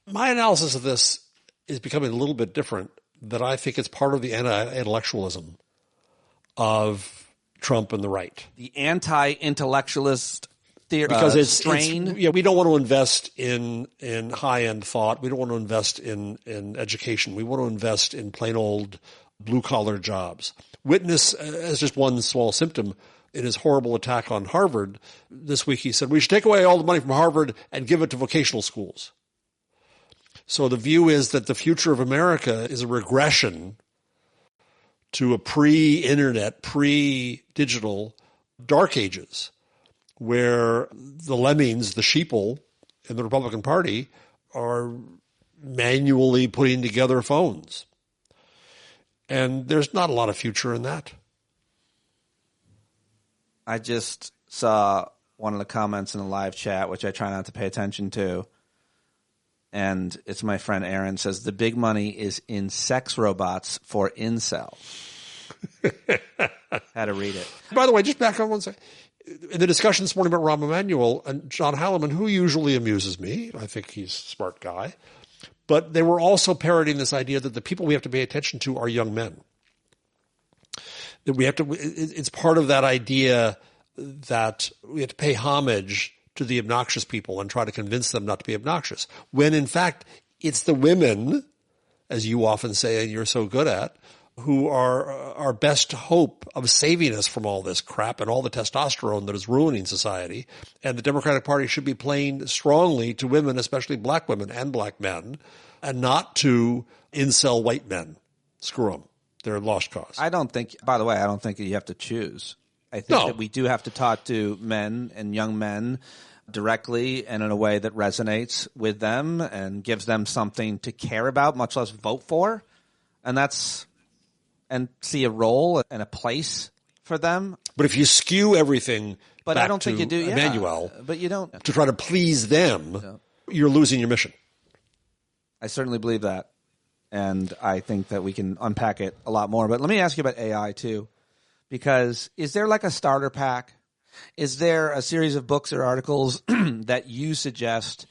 My analysis of this is becoming a little bit different, that I think it's part of the anti-intellectualism of Trump and the right. The anti-intellectualist theory, because strain. We don't want to invest in high-end thought. We don't want to invest in education. We want to invest in plain old blue-collar jobs. Witness, as just one small symptom, in his horrible attack on Harvard this week, he said, we should take away all the money from Harvard and give it to vocational schools. So the view is that the future of America is a regression to a pre-internet, pre-digital dark ages, where the lemmings, the sheeple in the Republican Party, are manually putting together phones. And there's not a lot of future in that. I just saw one of the comments in the live chat, which I try not to pay attention to. And it's my friend Aaron says, the big money is in sex robots for incels. Had to read it. By the way, just back on one second. In the discussion this morning about Rahm Emanuel and John Halliman, who usually amuses me, I think he's a smart guy, but they were also parroting this idea that the people we have to pay attention to are young men. That we have to, it's part of that idea that we have to pay homage to the obnoxious people and try to convince them not to be obnoxious. When in fact, it's the women, as you often say and you're so good at, who are our best hope of saving us from all this crap and all the testosterone that is ruining society. And the Democratic Party should be playing strongly to women, especially black women and black men, and not to incel white men. Screw them. They're a lost cause. I don't think you have to choose. I think that we do have to talk to men and young men directly and in a way that resonates with them and gives them something to care about, much less vote for. And see a role and a place for them. But if you skew everything but back I don't think you do, Emmanuel, but you don't. To try to please them, you're losing your mission. I certainly believe that. And I think that we can unpack it a lot more. But let me ask you about AI too. Because is there like a starter pack? Is there a series of books or articles that you suggest,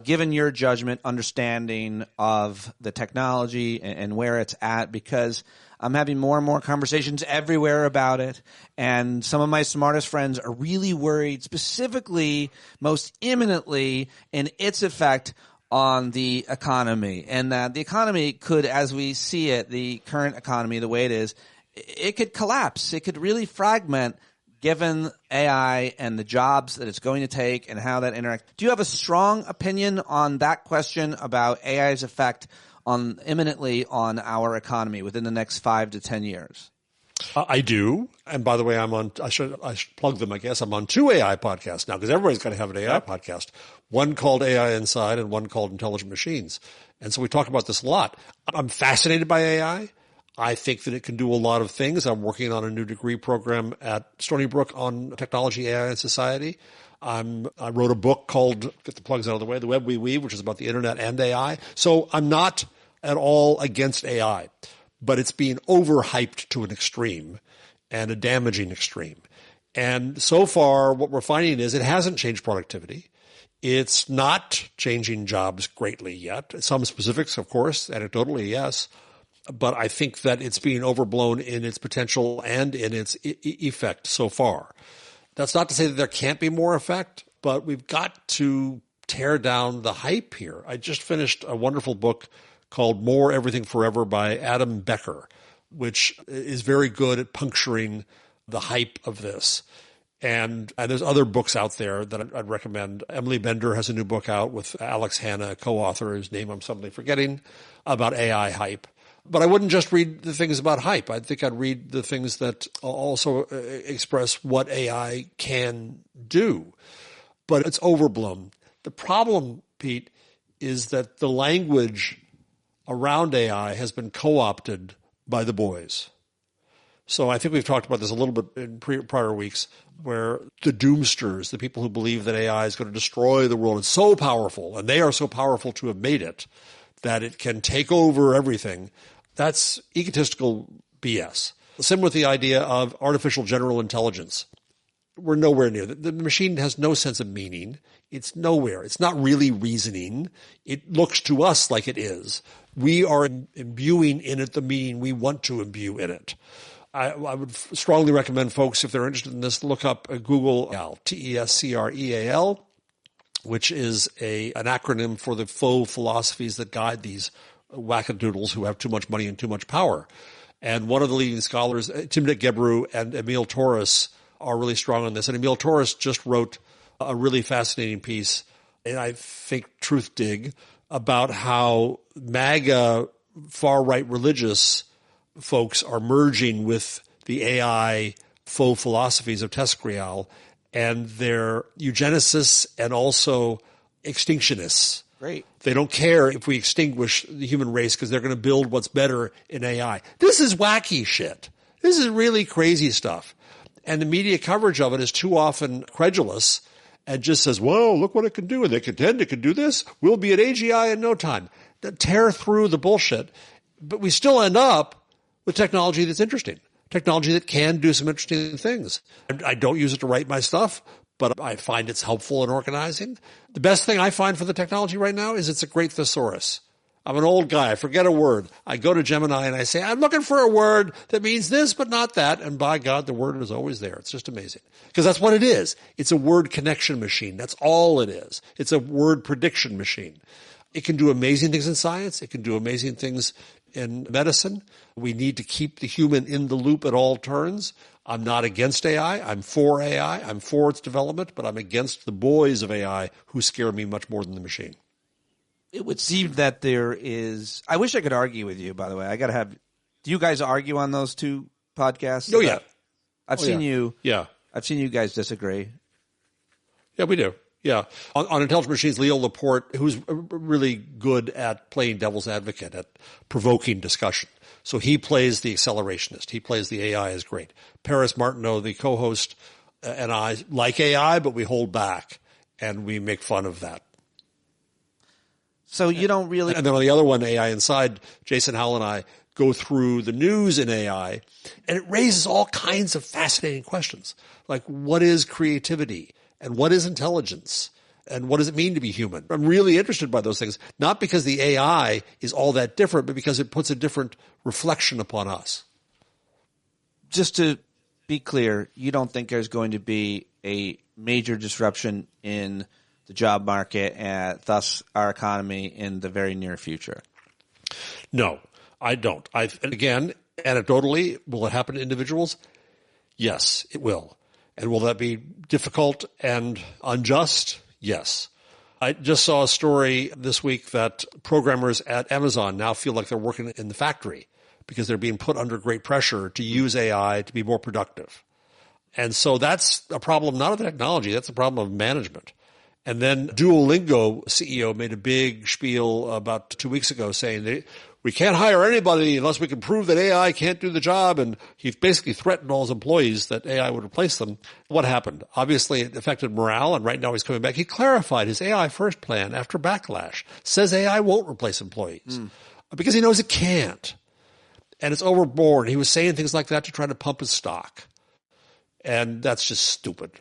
given your judgment, understanding of the technology and where it's at? Because I'm having more and more conversations everywhere about it, and some of my smartest friends are really worried, specifically, most imminently, in its effect on the economy. And that the economy could, as we see it, the current economy, the way it is, it could collapse. It could really fragment given AI and the jobs that it's going to take and how that interacts. Do you have a strong opinion on that question about AI's effect imminently on our economy within the next 5 to 10 years? I do. And by the way, I should plug them, I guess. I'm on 2 AI podcasts now because everybody's got to have an AI podcast. One called AI Inside and one called Intelligent Machines. And so we talk about this a lot. I'm fascinated by AI. I think that it can do a lot of things. I'm working on a new degree program at Stony Brook on technology, AI, and society. I wrote a book called, get the plugs out of the way, The Web We Weave, which is about the internet and AI. So I'm not at all against AI, but it's being overhyped to an extreme and a damaging extreme. And so far, what we're finding is it hasn't changed productivity. It's not changing jobs greatly yet. Some specifics, of course, anecdotally, yes. But I think that it's being overblown in its potential and in its effect so far. That's not to say that there can't be more effect, but we've got to tear down the hype here. I just finished a wonderful book called More Everything Forever by Adam Becker, which is very good at puncturing the hype of this. And there's other books out there that I'd recommend. Emily Bender has a new book out with Alex Hanna, a co-author, whose name I'm suddenly forgetting, about AI hype. But I wouldn't just read the things about hype. I think I'd read the things that also express what AI can do. But it's overblown. The problem, Pete, is that the language around AI has been co-opted by the boys. So I think we've talked about this a little bit in prior weeks, where the doomsters, the people who believe that AI is going to destroy the world, is so powerful, and they are so powerful to have made it, that it can take over everything. That's egotistical BS. Same with the idea of artificial general intelligence. We're nowhere near. The machine has no sense of meaning. It's nowhere. It's not really reasoning. It looks to us like it is. We are imbuing in it the meaning we want to imbue in it. I would strongly recommend folks, if they're interested in this, look up Google TESCREAL, which is an acronym for the faux philosophies that guide these wackadoodles who have too much money and too much power. And one of the leading scholars, Timnit Gebru and Emil Torres, are really strong on this. And Emil Torres just wrote a really fascinating piece, and I think Truth Dig, about how MAGA far-right religious folks are merging with the AI faux philosophies of TESCREAL, and they're eugenicists and also extinctionists. Great. They don't care if we extinguish the human race because they're going to build what's better in AI. This is wacky shit. This is really crazy stuff. And the media coverage of it is too often credulous and just says, whoa, look what it can do. And they contend it can do this. We'll be at AGI in no time. Tear through the bullshit. But we still end up with technology that's interesting, technology that can do some interesting things. I don't use it to write my stuff, but I find it's helpful in organizing. The best thing I find for the technology right now is it's a great thesaurus. I'm an old guy. I forget a word. I go to Gemini and I say, I'm looking for a word that means this but not that. And by God, the word is always there. It's just amazing. Because that's what it is. It's a word connection machine. That's all it is. It's a word prediction machine. It can do amazing things in science. It can do amazing things in medicine. We need to keep the human in the loop at all turns. I'm not against AI. I'm for AI. I'm for its development, but I'm against the boys of AI who scare me much more than the machine. It would seem that there is – I wish I could argue with you, by the way. I got to have – do you guys argue on those two podcasts? Oh, yeah. I've seen you – Yeah. I've seen you guys disagree. Yeah, we do. Yeah. On Intelligent Machines, Leo Laporte, who's really good at playing devil's advocate, at provoking discussion. So he plays the accelerationist. He plays the AI is great. Paris Martineau, the co-host, and I like AI, but we hold back, and we make fun of that. So you don't really... And then on the other one, AI Inside, Jason Howell and I go through the news in AI, and it raises all kinds of fascinating questions, like what is creativity, and what is intelligence, and what does it mean to be human? I'm really interested by those things, not because the AI is all that different, but because it puts a different reflection upon us. Just to be clear, you don't think there's going to be a major disruption in the job market and thus our economy in the very near future? No, I don't. Again, anecdotally, will it happen to individuals? Yes, it will. And will that be difficult and unjust? Yes. I just saw a story this week that programmers at Amazon now feel like they're working in the factory because they're being put under great pressure to use AI to be more productive. And so that's a problem not of the technology, that's a problem of management. And then Duolingo CEO made a big spiel about 2 weeks ago saying we can't hire anybody unless we can prove that AI can't do the job. And he basically threatened all his employees that AI would replace them. What happened? Obviously, it affected morale, and right now he's coming back. He clarified his AI first plan after backlash. Says AI won't replace employees because he knows it can't. And it's overboard. He was saying things like that to try to pump his stock. And that's just stupid.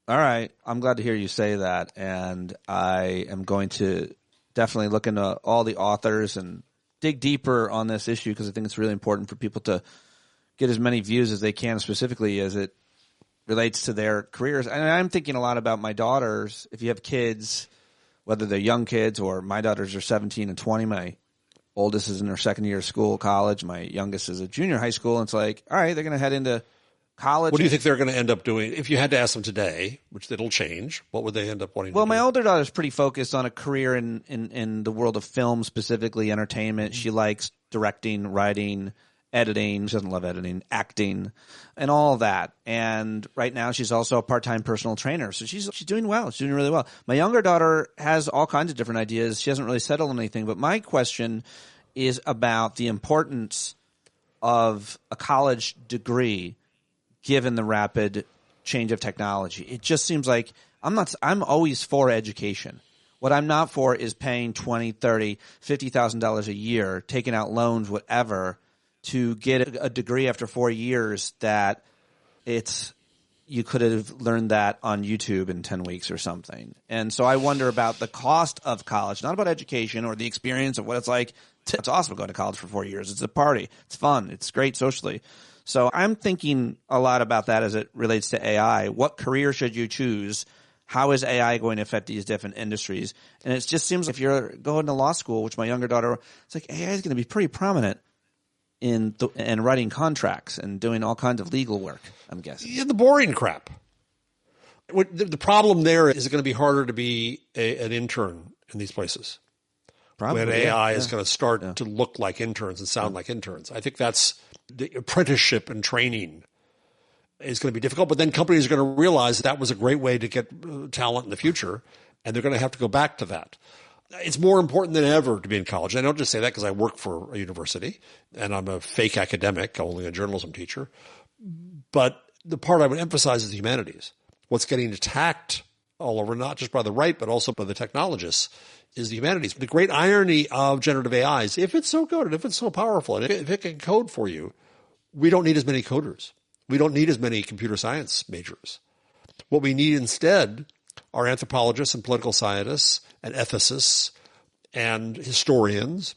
All right. I'm glad to hear you say that. And I am going to definitely look into all the authors and dig deeper on this issue because I think it's really important for people to get as many views as they can, specifically as it relates to their careers. And I'm thinking a lot about my daughters. If you have kids, whether they're young kids or my daughters are 17 and 20, my oldest is in her second year of school, college. My youngest is a junior high school. And it's like, all right, they're going to head into college. What do you think they're going to end up doing? If you had to ask them today, which it'll change, what would they end up wanting to do? Well, my older daughter's pretty focused on a career in the world of film, specifically entertainment. She likes directing, writing, editing. She doesn't love editing, acting, and all of that. And right now she's also a part-time personal trainer. So she's doing well. She's doing really well. My younger daughter has all kinds of different ideas. She hasn't really settled on anything. But my question is about the importance of a college degree given the rapid change of technology. It just seems like I'm always for education. What I'm not for is paying $20,000, $30,000, $50,000 a year, taking out loans, whatever, to get a degree after 4 years that you could have learned that on YouTube in 10 weeks or something. And so I wonder about the cost of college, not about education or the experience of what it's like. It's awesome going to college for 4 years. It's a party. It's fun. It's great socially. So I'm thinking a lot about that as it relates to AI. What career should you choose? How is AI going to affect these different industries? And it just seems if you're going to law school, which my younger daughter, it's like AI is going to be pretty prominent in writing contracts and doing all kinds of legal work, I'm guessing. Yeah, the boring crap. The problem there is it's going to be harder to be an intern in these places. Probably, when AI is going to start to look like interns and sound like interns. I think that's the apprenticeship and training is going to be difficult, but then companies are going to realize that was a great way to get talent in the future, and they're going to have to go back to that. It's more important than ever to be in college. I don't just say that because I work for a university and I'm a fake academic, only a journalism teacher. But the part I would emphasize is the humanities. What's getting attacked all over, not just by the right, but also by the technologists, is the humanities. The great irony of generative AI is if it's so good and if it's so powerful and if it can code for you, we don't need as many coders. We don't need as many computer science majors. What we need instead are anthropologists and political scientists and ethicists and historians.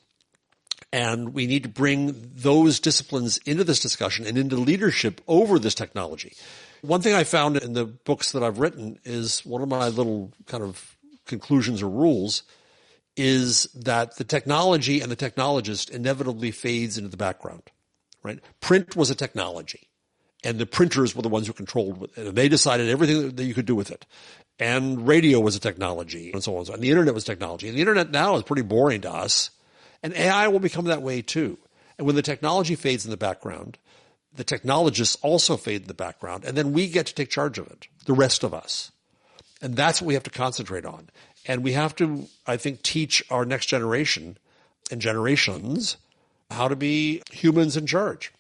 And we need to bring those disciplines into this discussion and into leadership over this technology. One thing I found in the books that I've written is one of my little kind of conclusions or rules is that the technology and the technologist inevitably fades into the background, right? Print was a technology, and the printers were the ones who controlled it. And they decided everything that you could do with it. And radio was a technology, and so on. And the internet was technology. And the internet now is pretty boring to us. And AI will become that way too. And when the technology fades in the background, the technologists also fade in the background. And then we get to take charge of it, the rest of us. And that's what we have to concentrate on. And we have to, I think, teach our next generation and generations how to be humans in charge.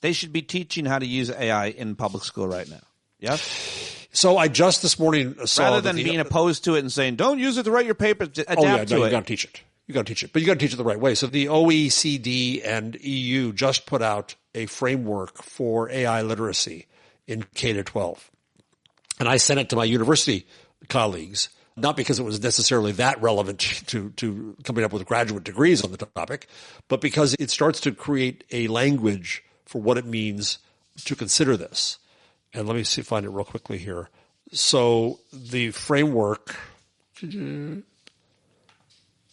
They should be teaching how to use AI in public school right now. Yes? So I just this morning saw rather than being opposed to it and saying, don't use it to write your paper, adapt to it. You got to teach it. You got to teach it. But you got to teach it the right way. So the OECD and EU just put out a framework for AI literacy in K-12. And I sent it to my university colleagues, not because it was necessarily that relevant to coming up with graduate degrees on the topic, but because it starts to create a language for what it means to consider this. And let me find it real quickly here. So the framework,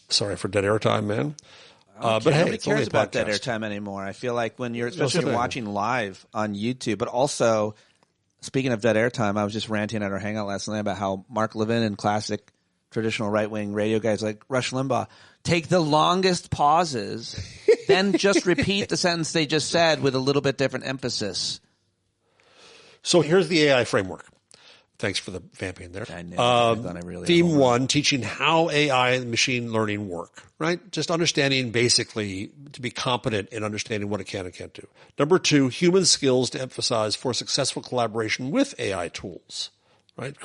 sorry for dead airtime, man. But hey, nobody cares about dead airtime anymore. I feel like when you're, especially when you're watching live on YouTube, but also, speaking of dead airtime, I was just ranting at our hangout last night about how Mark Levin and classic traditional right-wing radio guys like Rush Limbaugh take the longest pauses, then just repeat the sentence they just said with a little bit different emphasis. So here's the AI framework. Thanks for the vamping there. I know. Theme 1, teaching how AI and machine learning work, right? Just understanding basically to be competent in understanding what it can and can't do. Number 2, human skills to emphasize for successful collaboration with AI tools, right?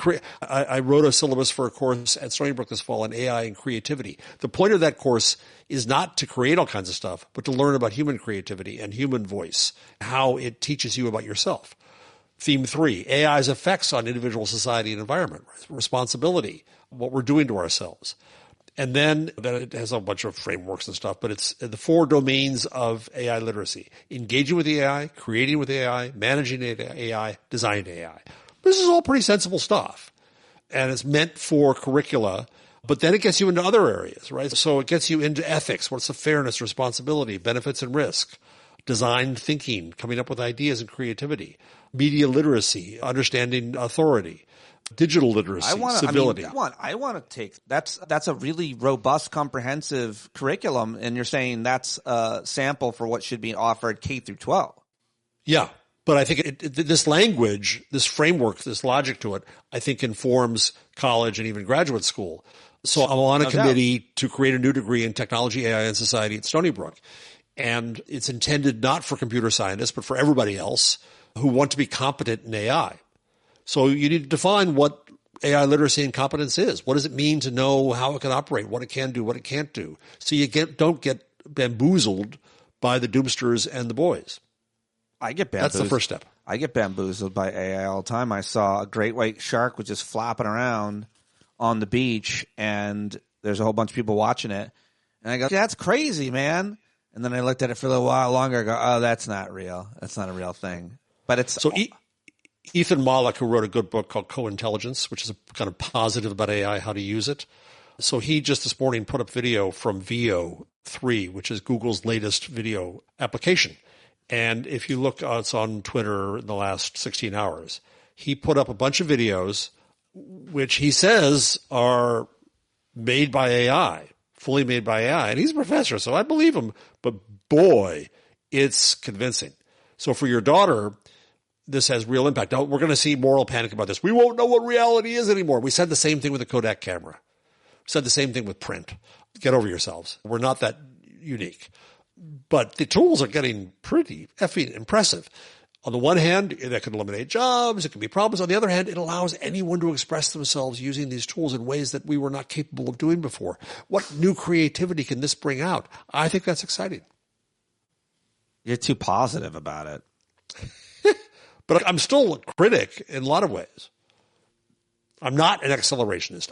I wrote a syllabus for a course at Stony Brook this fall on AI and creativity. The point of that course is not to create all kinds of stuff, but to learn about human creativity and human voice, how it teaches you about yourself. Theme 3, AI's effects on individual society and environment, responsibility, what we're doing to ourselves. And then it has a bunch of frameworks and stuff, but it's the 4 domains of AI literacy: engaging with the AI, creating with AI, managing AI, designing AI. This is all pretty sensible stuff. And it's meant for curricula, but then it gets you into other areas, right? So it gets you into ethics. What's the fairness, responsibility, benefits and risk, design thinking, coming up with ideas and creativity, media literacy, understanding authority, digital literacy, civility. I want to take that's a really robust, comprehensive curriculum, and you're saying that's a sample for what should be offered K through 12. Yeah, but I think this language, this framework, this logic to it, I think informs college and even graduate school. So I'm on a committee to create a new degree in technology, AI, and society at Stony Brook, and it's intended not for computer scientists, but for everybody else who want to be competent in AI. So you need to define what AI literacy and competence is. What does it mean to know how it can operate, what it can do, what it can't do? So you don't get bamboozled by the doomsters and the boys. I get bamboozled. That's the first step. I get bamboozled by AI all the time. I saw a great white shark was just flopping around on the beach, and there's a whole bunch of people watching it. And I go, that's crazy, man. And then I looked at it for a little while longer. I go, oh, that's not real. That's not a real thing. But it's so Ethan Mollick, who wrote a good book called Co-Intelligence, which is kind of positive about AI, how to use it. So he just this morning put up video from Veo 3, which is Google's latest video application. And if you look, it's on Twitter in the last 16 hours. He put up a bunch of videos which he says are made by AI, fully made by AI. And he's a professor, so I believe him. But boy, it's convincing. So for your daughter, this has real impact. Now, we're going to see moral panic about this. We won't know what reality is anymore. We said the same thing with the Kodak camera. We said the same thing with print. Get over yourselves. We're not that unique. But the tools are getting pretty effing impressive. On the one hand, that could eliminate jobs. It can be problems. On the other hand, it allows anyone to express themselves using these tools in ways that we were not capable of doing before. What new creativity can this bring out? I think that's exciting. You're too positive about it. But I'm still a critic in a lot of ways. I'm not an accelerationist.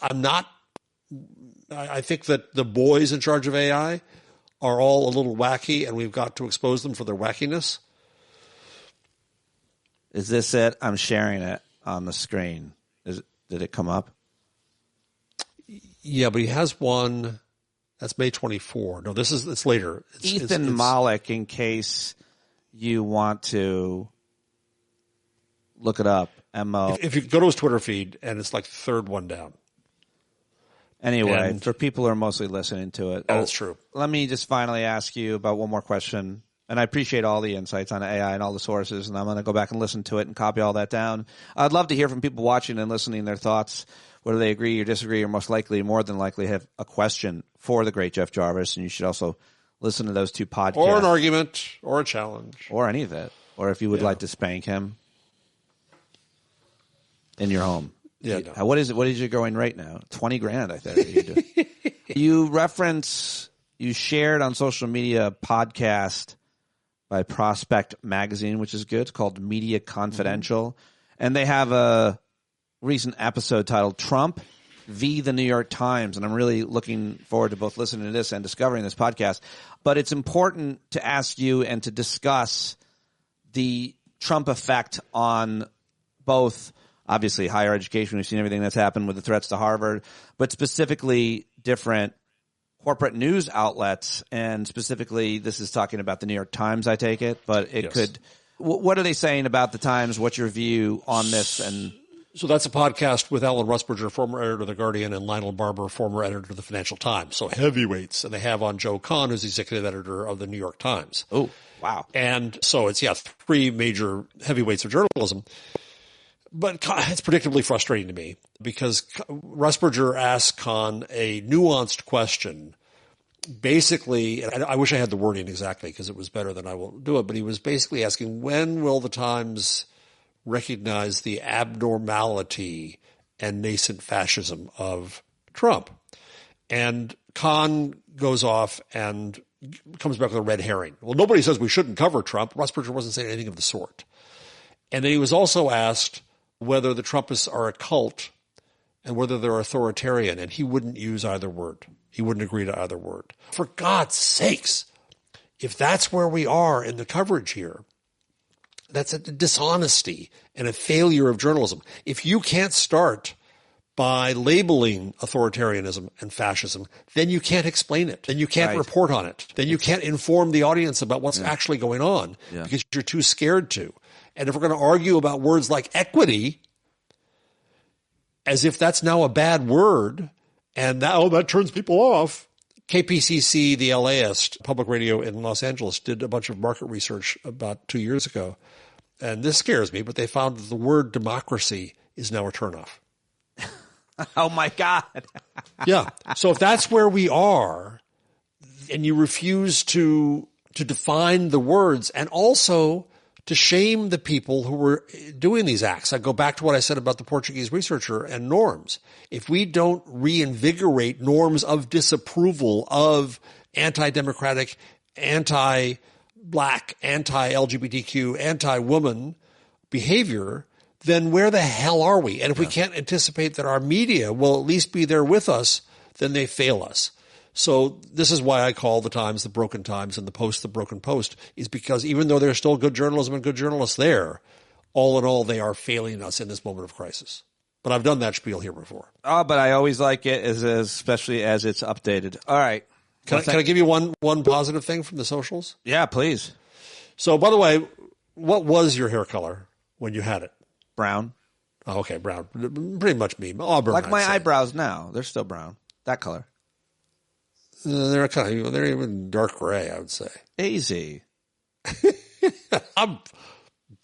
I think that the boys in charge of AI are all a little wacky, and we've got to expose them for their wackiness. Is this it? I'm sharing it on the screen. Did it come up? Yeah, but he has one. That's May 24. No, it's later. Ethan Mollick, in case you want to look it up. M-O. If you go to his Twitter feed, and it's like the third one down. Anyway, for people who are mostly listening to it. That's true. Let me just finally ask you about one more question. And I appreciate all the insights on AI and all the sources, and I'm going to go back and listen to it and copy all that down. I'd love to hear from people watching and listening their thoughts, whether they agree or disagree, or most likely, more than likely, have a question for the great Jeff Jarvis. And you should also listen to those 2 podcasts. Or an argument, or a challenge. Or any of it. Or if you would like to spank him in your home. Yeah. No. What is your going rate now? $20,000, I think. You shared on social media a podcast by Prospect Magazine, which is good. It's called Media Confidential. Mm-hmm. And they have a recent episode titled Trump v. the New York Times. And I'm really looking forward to both listening to this and discovering this podcast. But it's important to ask you and to discuss the Trump effect on both, obviously, higher education. We've seen everything that's happened with the threats to Harvard, but specifically different corporate news outlets, and specifically this is talking about the New York Times, I take it, but it could – what are they saying about the Times? What's your view on this? And so that's a podcast with Alan Rusbridger, former editor of The Guardian, and Lionel Barber, former editor of the Financial Times. So heavyweights. And they have on Joe Kahn, who's the executive editor of the New York Times. Oh, wow. And so it's, 3 major heavyweights of journalism. But it's predictably frustrating to me because Rusberger asked Kahn a nuanced question. Basically, and I wish I had the wording exactly because it was better than I will do it, but he was basically asking, when will the Times recognize the abnormality and nascent fascism of Trump? And Kahn goes off and comes back with a red herring. Well, nobody says we shouldn't cover Trump. Rusberger wasn't saying anything of the sort. And then he was also asked whether the Trumpists are a cult and whether they're authoritarian, and he wouldn't use either word. He wouldn't agree to either word. For God's sakes, if that's where we are in the coverage here, that's a dishonesty and a failure of journalism. If you can't start by labeling authoritarianism and fascism, then you can't explain it. Then you can't report on it. Then you can't inform the audience about what's actually going on because you're too scared to. And if we're going to argue about words like equity, as if that's now a bad word, and now that turns people off. KPCC, the LAist, public radio in Los Angeles, did a bunch of market research about 2 years ago. And this scares me, but they found that the word democracy is now a turnoff. Oh, my God. Yeah. So if that's where we are, and you refuse to define the words and also to shame the people who were doing these acts. I go back to what I said about the Portuguese researcher and norms. If we don't reinvigorate norms of disapproval of anti-democratic, anti-black, anti-LGBTQ, anti-woman behavior, then where the hell are we? And if we can't anticipate that our media will at least be there with us, then they fail us. So this is why I call the Times the Broken Times and the Post the Broken Post, is because even though there's still good journalism and good journalists there, all in all, they are failing us in this moment of crisis. But I've done that spiel here before. Oh, but I always like it, especially as it's updated. All right. Can I give you one positive thing from the socials? Yeah, please. So, by the way, what was your hair color when you had it? Brown. Oh, okay, brown. Pretty much me. Auburn. Like my eyebrows now. They're still brown. That color. They're even dark gray, I would say. Easy. I'm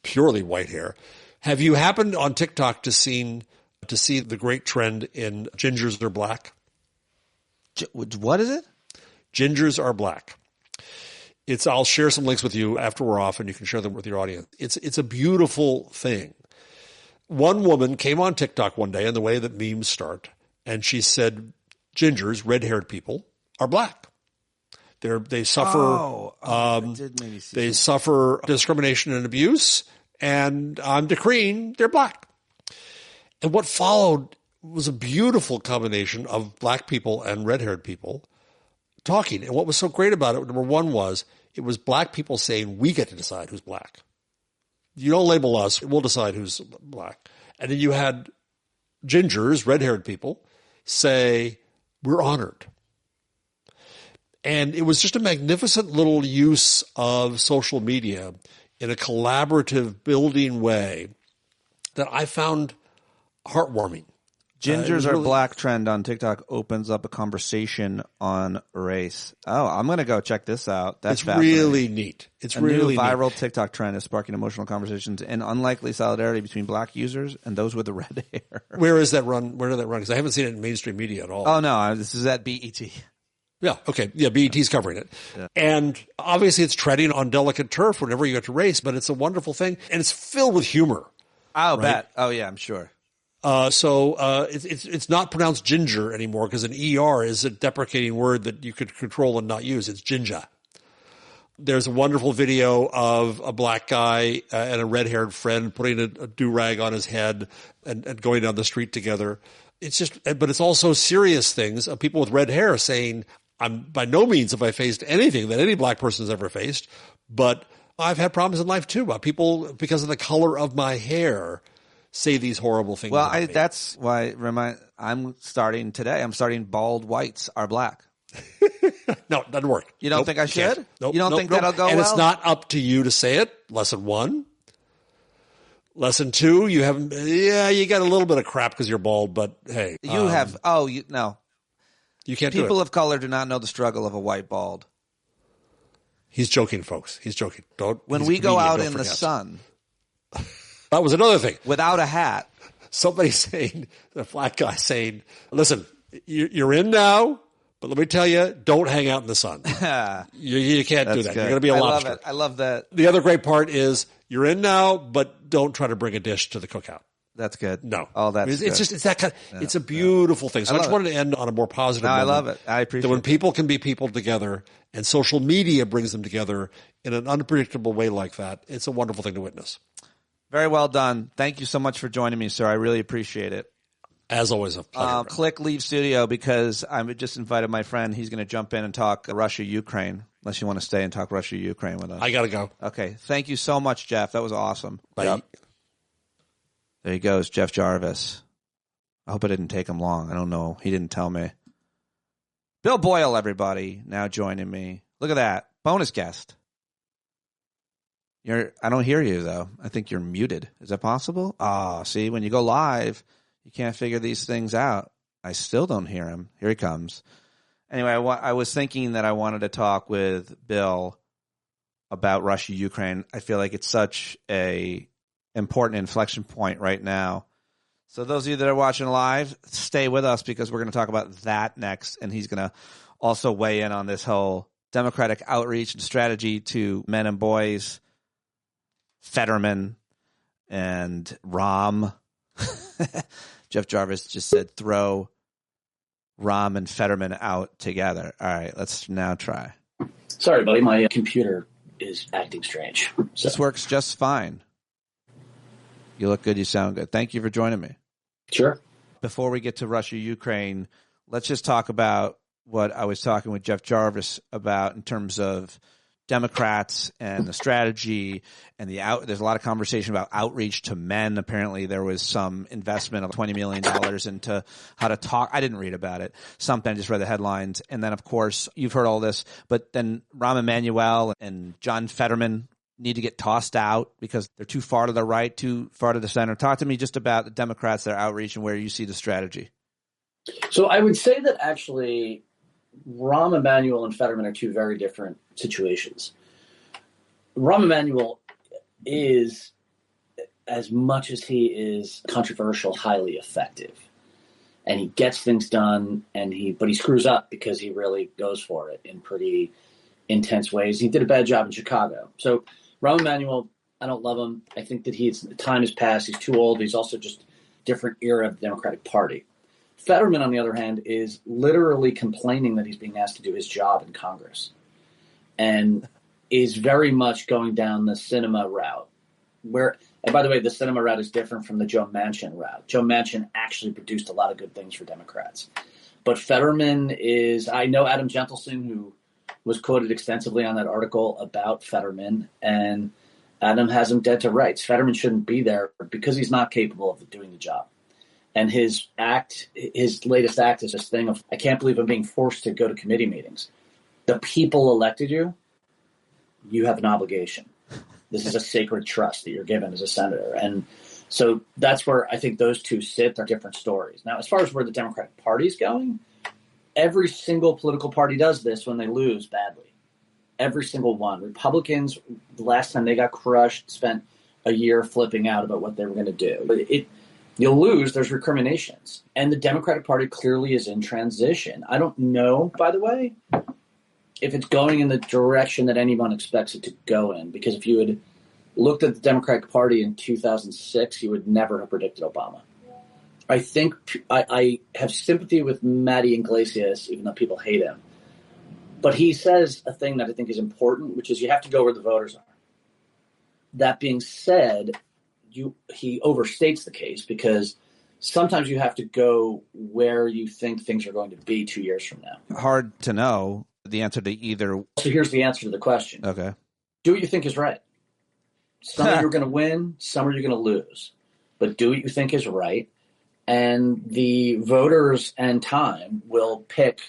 purely white hair. Have you happened on TikTok to see the great trend in gingers are black? What is it? Gingers are black. I'll share some links with you after we're off, and you can share them with your audience. It's a beautiful thing. One woman came on TikTok one day in the way that memes start, and she said, gingers, red-haired people, are black. They suffer. They suffer discrimination and abuse, and I'm decreeing they're black. And what followed was a beautiful combination of black people and red-haired people talking. And what was so great about it, number one, was it was black people saying, we get to decide who's black. You don't label us, we'll decide who's black. And then you had gingers, red-haired people, say, we're honored. And it was just a magnificent little use of social media in a collaborative, building way that I found heartwarming. Gingers are black trend on TikTok opens up a conversation on race. Oh, I'm going to go check this out. That's really neat. It's a really new viral TikTok trend is sparking emotional conversations and unlikely solidarity between black users and those with the red hair. Where is that run? Where did that run? Because I haven't seen it in mainstream media at all. Oh, no. This is at BET. Yeah. Okay. Yeah. BET's covering it. Yeah. And obviously it's treading on delicate turf whenever you get to race, but it's a wonderful thing. And it's filled with humor. I'll bet. Oh, yeah, I'm sure. So it's not pronounced ginger anymore because an ER is a deprecating word that you could control and not use. It's ginger. There's a wonderful video of a black guy and a red-haired friend putting a do-rag on his head and going down the street together. But it's also serious things of people with red hair saying, by no means have I faced anything that any black person has ever faced, but I've had problems in life too about people because of the color of my hair say these horrible things. Well, that's why I'm starting today. I'm starting bald whites are black. No, it doesn't work. You don't think I should? Nope, you don't think that'll go well? And it's not up to you to say it. Lesson 1. Lesson 2, you got a little bit of crap because you're bald, but hey. No. You can't do it. People of color do not know the struggle of a white bald. He's joking, folks. He's joking. When we go out in the sun, That was another thing. Without a hat. Somebody saying, the black guy saying, listen, you're in now, but let me tell you, don't hang out in the sun. You can't do that. Good. You're going to be a lobster. I love that. The other great part is you're in now, but don't try to bring a dish to the cookout. That's good. No. Oh, that's it's just, it's that kind of, it's a beautiful thing. So I just wanted to end on a more positive note. I love it. I appreciate that when people can be people together and social media brings them together in an unpredictable way like that, it's a wonderful thing to witness. Very well done. Thank you so much for joining me, sir. I really appreciate it. As always, a pleasure. Click leave studio because I just invited my friend. He's going to jump in and talk Russia-Ukraine, unless you want to stay and talk Russia-Ukraine with us. I got to go. Okay. Thank you so much, Jeff. That was awesome. Bye. Yep. There he goes, Jeff Jarvis. I hope it didn't take him long. I don't know. He didn't tell me. Bill Boyle, everybody, now joining me. Look at that. Bonus guest. I don't hear you, though. I think you're muted. Is that possible? See, when you go live, you can't figure these things out. I still don't hear him. Here he comes. Anyway, I was thinking that I wanted to talk with Bill about Russia-Ukraine. I feel like it's such a important inflection point right now. So those of you that are watching live, stay with us because we're going to talk about that next. And he's going to also weigh in on this whole Democratic outreach and strategy to men and boys, Fetterman and Rahm. Jeff Jarvis just said throw Rahm and Fetterman out together. All right, let's now try. Sorry, buddy. My computer is acting strange. This works just fine. You look good. You sound good. Thank you for joining me. Sure. Before we get to Russia-Ukraine, let's just talk about what I was talking with Jeff Jarvis about in terms of Democrats and the strategy and there's a lot of conversation about outreach to men. Apparently there was some investment of $20 million into how to talk. I didn't read about it. Something, I just read the headlines. And then of course you've heard all this, but then Rahm Emanuel and John Fetterman need to get tossed out because they're too far to the right, too far to the center. Talk to me just about the Democrats, their outreach, and where you see the strategy. So I would say that actually Rahm Emanuel and Fetterman are two very different situations. Rahm Emanuel is, as much as he is controversial, highly effective. And he gets things done, but he screws up because he really goes for it in pretty intense ways. He did a bad job in Chicago. So Rahm Emanuel, I don't love him. I think that time has passed. He's too old. He's also just different era of the Democratic Party. Fetterman, on the other hand, is literally complaining that he's being asked to do his job in Congress and is very much going down the cinema route. And by the way, the cinema route is different from the Joe Manchin route. Joe Manchin actually produced a lot of good things for Democrats. But Fetterman I know Adam Gentleson, who was quoted extensively on that article about Fetterman, and Adam has him dead to rights. Fetterman shouldn't be there because he's not capable of doing the job. And his latest act is this thing of, I can't believe I'm being forced to go to committee meetings. The people elected you. You have an obligation. This is a sacred trust that you're given as a senator. And so that's where I think those two sit. They're different stories. Now, as far as where the Democratic Party is going, every single political party does this when they lose badly. Every single one. Republicans, the last time they got crushed, spent a year flipping out about what they were going to do. But you'll lose, there's recriminations. And the Democratic Party clearly is in transition. I don't know, by the way, if it's going in the direction that anyone expects it to go in. Because if you had looked at the Democratic Party in 2006, you would never have predicted Obama. I think I have sympathy with Matty Iglesias, even though people hate him. But he says a thing that I think is important, which is you have to go where the voters are. That being said, he overstates the case because sometimes you have to go where you think things are going to be 2 years from now. Hard to know the answer to either. So here's the answer to the question. Okay. Do what you think is right. Some of you are going to win, some of you are going to lose. But do what you think is right. And the voters and time will pick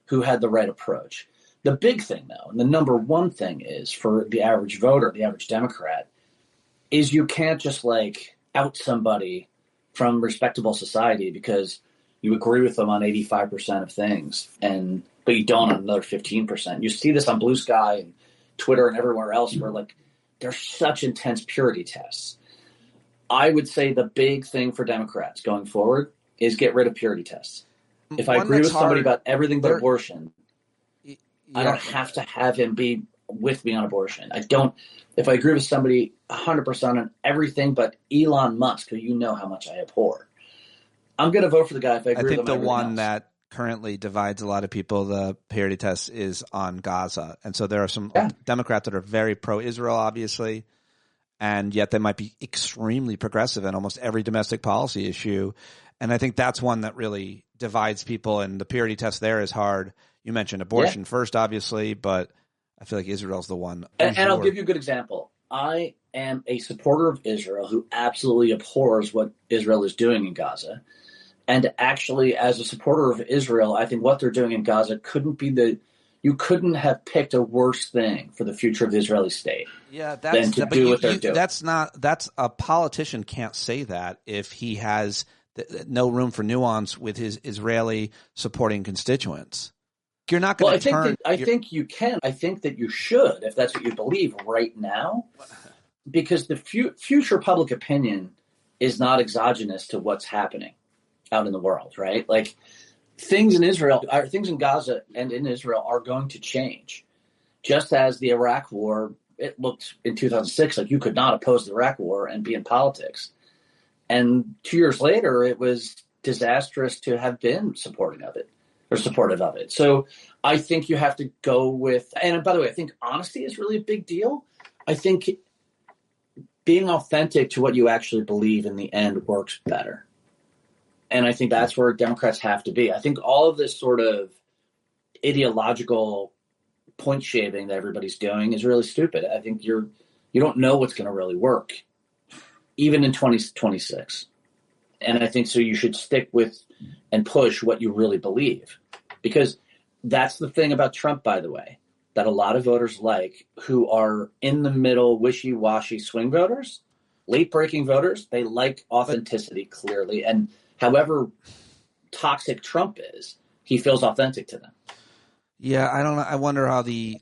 who had the right approach. The big thing, though, and the number one thing is for the average voter, the average Democrat, is you can't just out somebody from respectable society because you agree with them on 85% of things, but you don't on another 15%. You see this on Blue Sky and Twitter and everywhere else where there's such intense purity tests. I would say the big thing for Democrats going forward is get rid of purity tests. If I agree with somebody about everything but abortion, I don't have to have him be with me on abortion. I don't. If I agree with somebody 100% on everything but Elon Musk, who you know how much I abhor, I'm going to vote for the guy if I agree with him. I think the one that currently divides a lot of people, the purity test, is on Gaza. And so there are some Democrats that are very pro-Israel, obviously, and yet they might be extremely progressive in almost every domestic policy issue. And I think that's one that really divides people, and the purity test there is hard. You mentioned abortion first, obviously, but I feel like Israel's the one. And I'll give you a good example. I am a supporter of Israel who absolutely abhors what Israel is doing in Gaza. And actually, as a supporter of Israel, I think what they're doing in Gaza you couldn't have picked a worse thing for the future of the Israeli state. Yeah, than to do what they're doing. That's a politician can't say that if he has no room for nuance with his Israeli supporting constituents. You're not going to turn. I think you can. I think that you should, if that's what you believe right now, because the future public opinion is not exogenous to what's happening out in the world, right? Like things in Gaza and in Israel are going to change. Just as the Iraq War, it looked in 2006 like you could not oppose the Iraq War and be in politics. And 2 years later, it was disastrous to have been supportive of it. So I think you have to go with, and by the way, I think honesty is really a big deal. I think being authentic to what you actually believe in the end works better. And I think that's where Democrats have to be. I think all of this sort of ideological point shaving that everybody's doing is really stupid. I think you don't know what's going to really work, even in 2026. And I think so you should stick with and push what you really believe. Because that's the thing about Trump, by the way, that a lot of voters like, who are in the middle, wishy-washy swing voters, late-breaking voters, they like authenticity clearly. And however toxic Trump is, he feels authentic to them. Yeah, I don't know. I wonder how the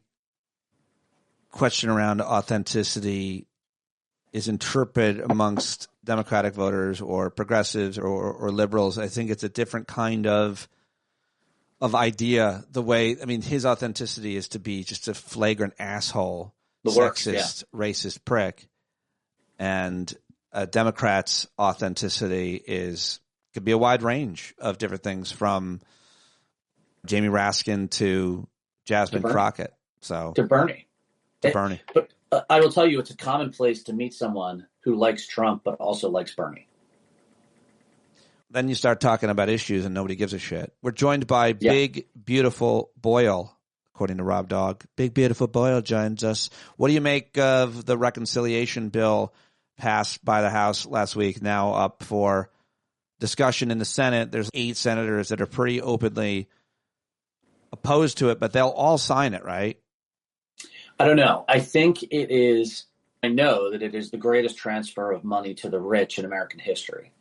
question around authenticity is interpreted amongst Democratic voters or progressives or liberals. I think it's a different kind of idea. The way, I mean, his authenticity is to be just a flagrant asshole, sexist, racist prick, and a Democrat's authenticity could be a wide range of different things, from Jamie Raskin to Jasmine Crockett. So to Bernie. Bernie. But I will tell you, it's a commonplace to meet someone who likes Trump but also likes Bernie. Then you start talking about issues and nobody gives a shit. We're joined by Big Beautiful Boyle, according to Rob Dog. Big Beautiful Boyle joins us. What do you make of the reconciliation bill passed by the House last week, now up for discussion in the Senate? There's 8 senators that are pretty openly opposed to it, but they'll all sign it, right? I don't know. I know that it is the greatest transfer of money to the rich in American history.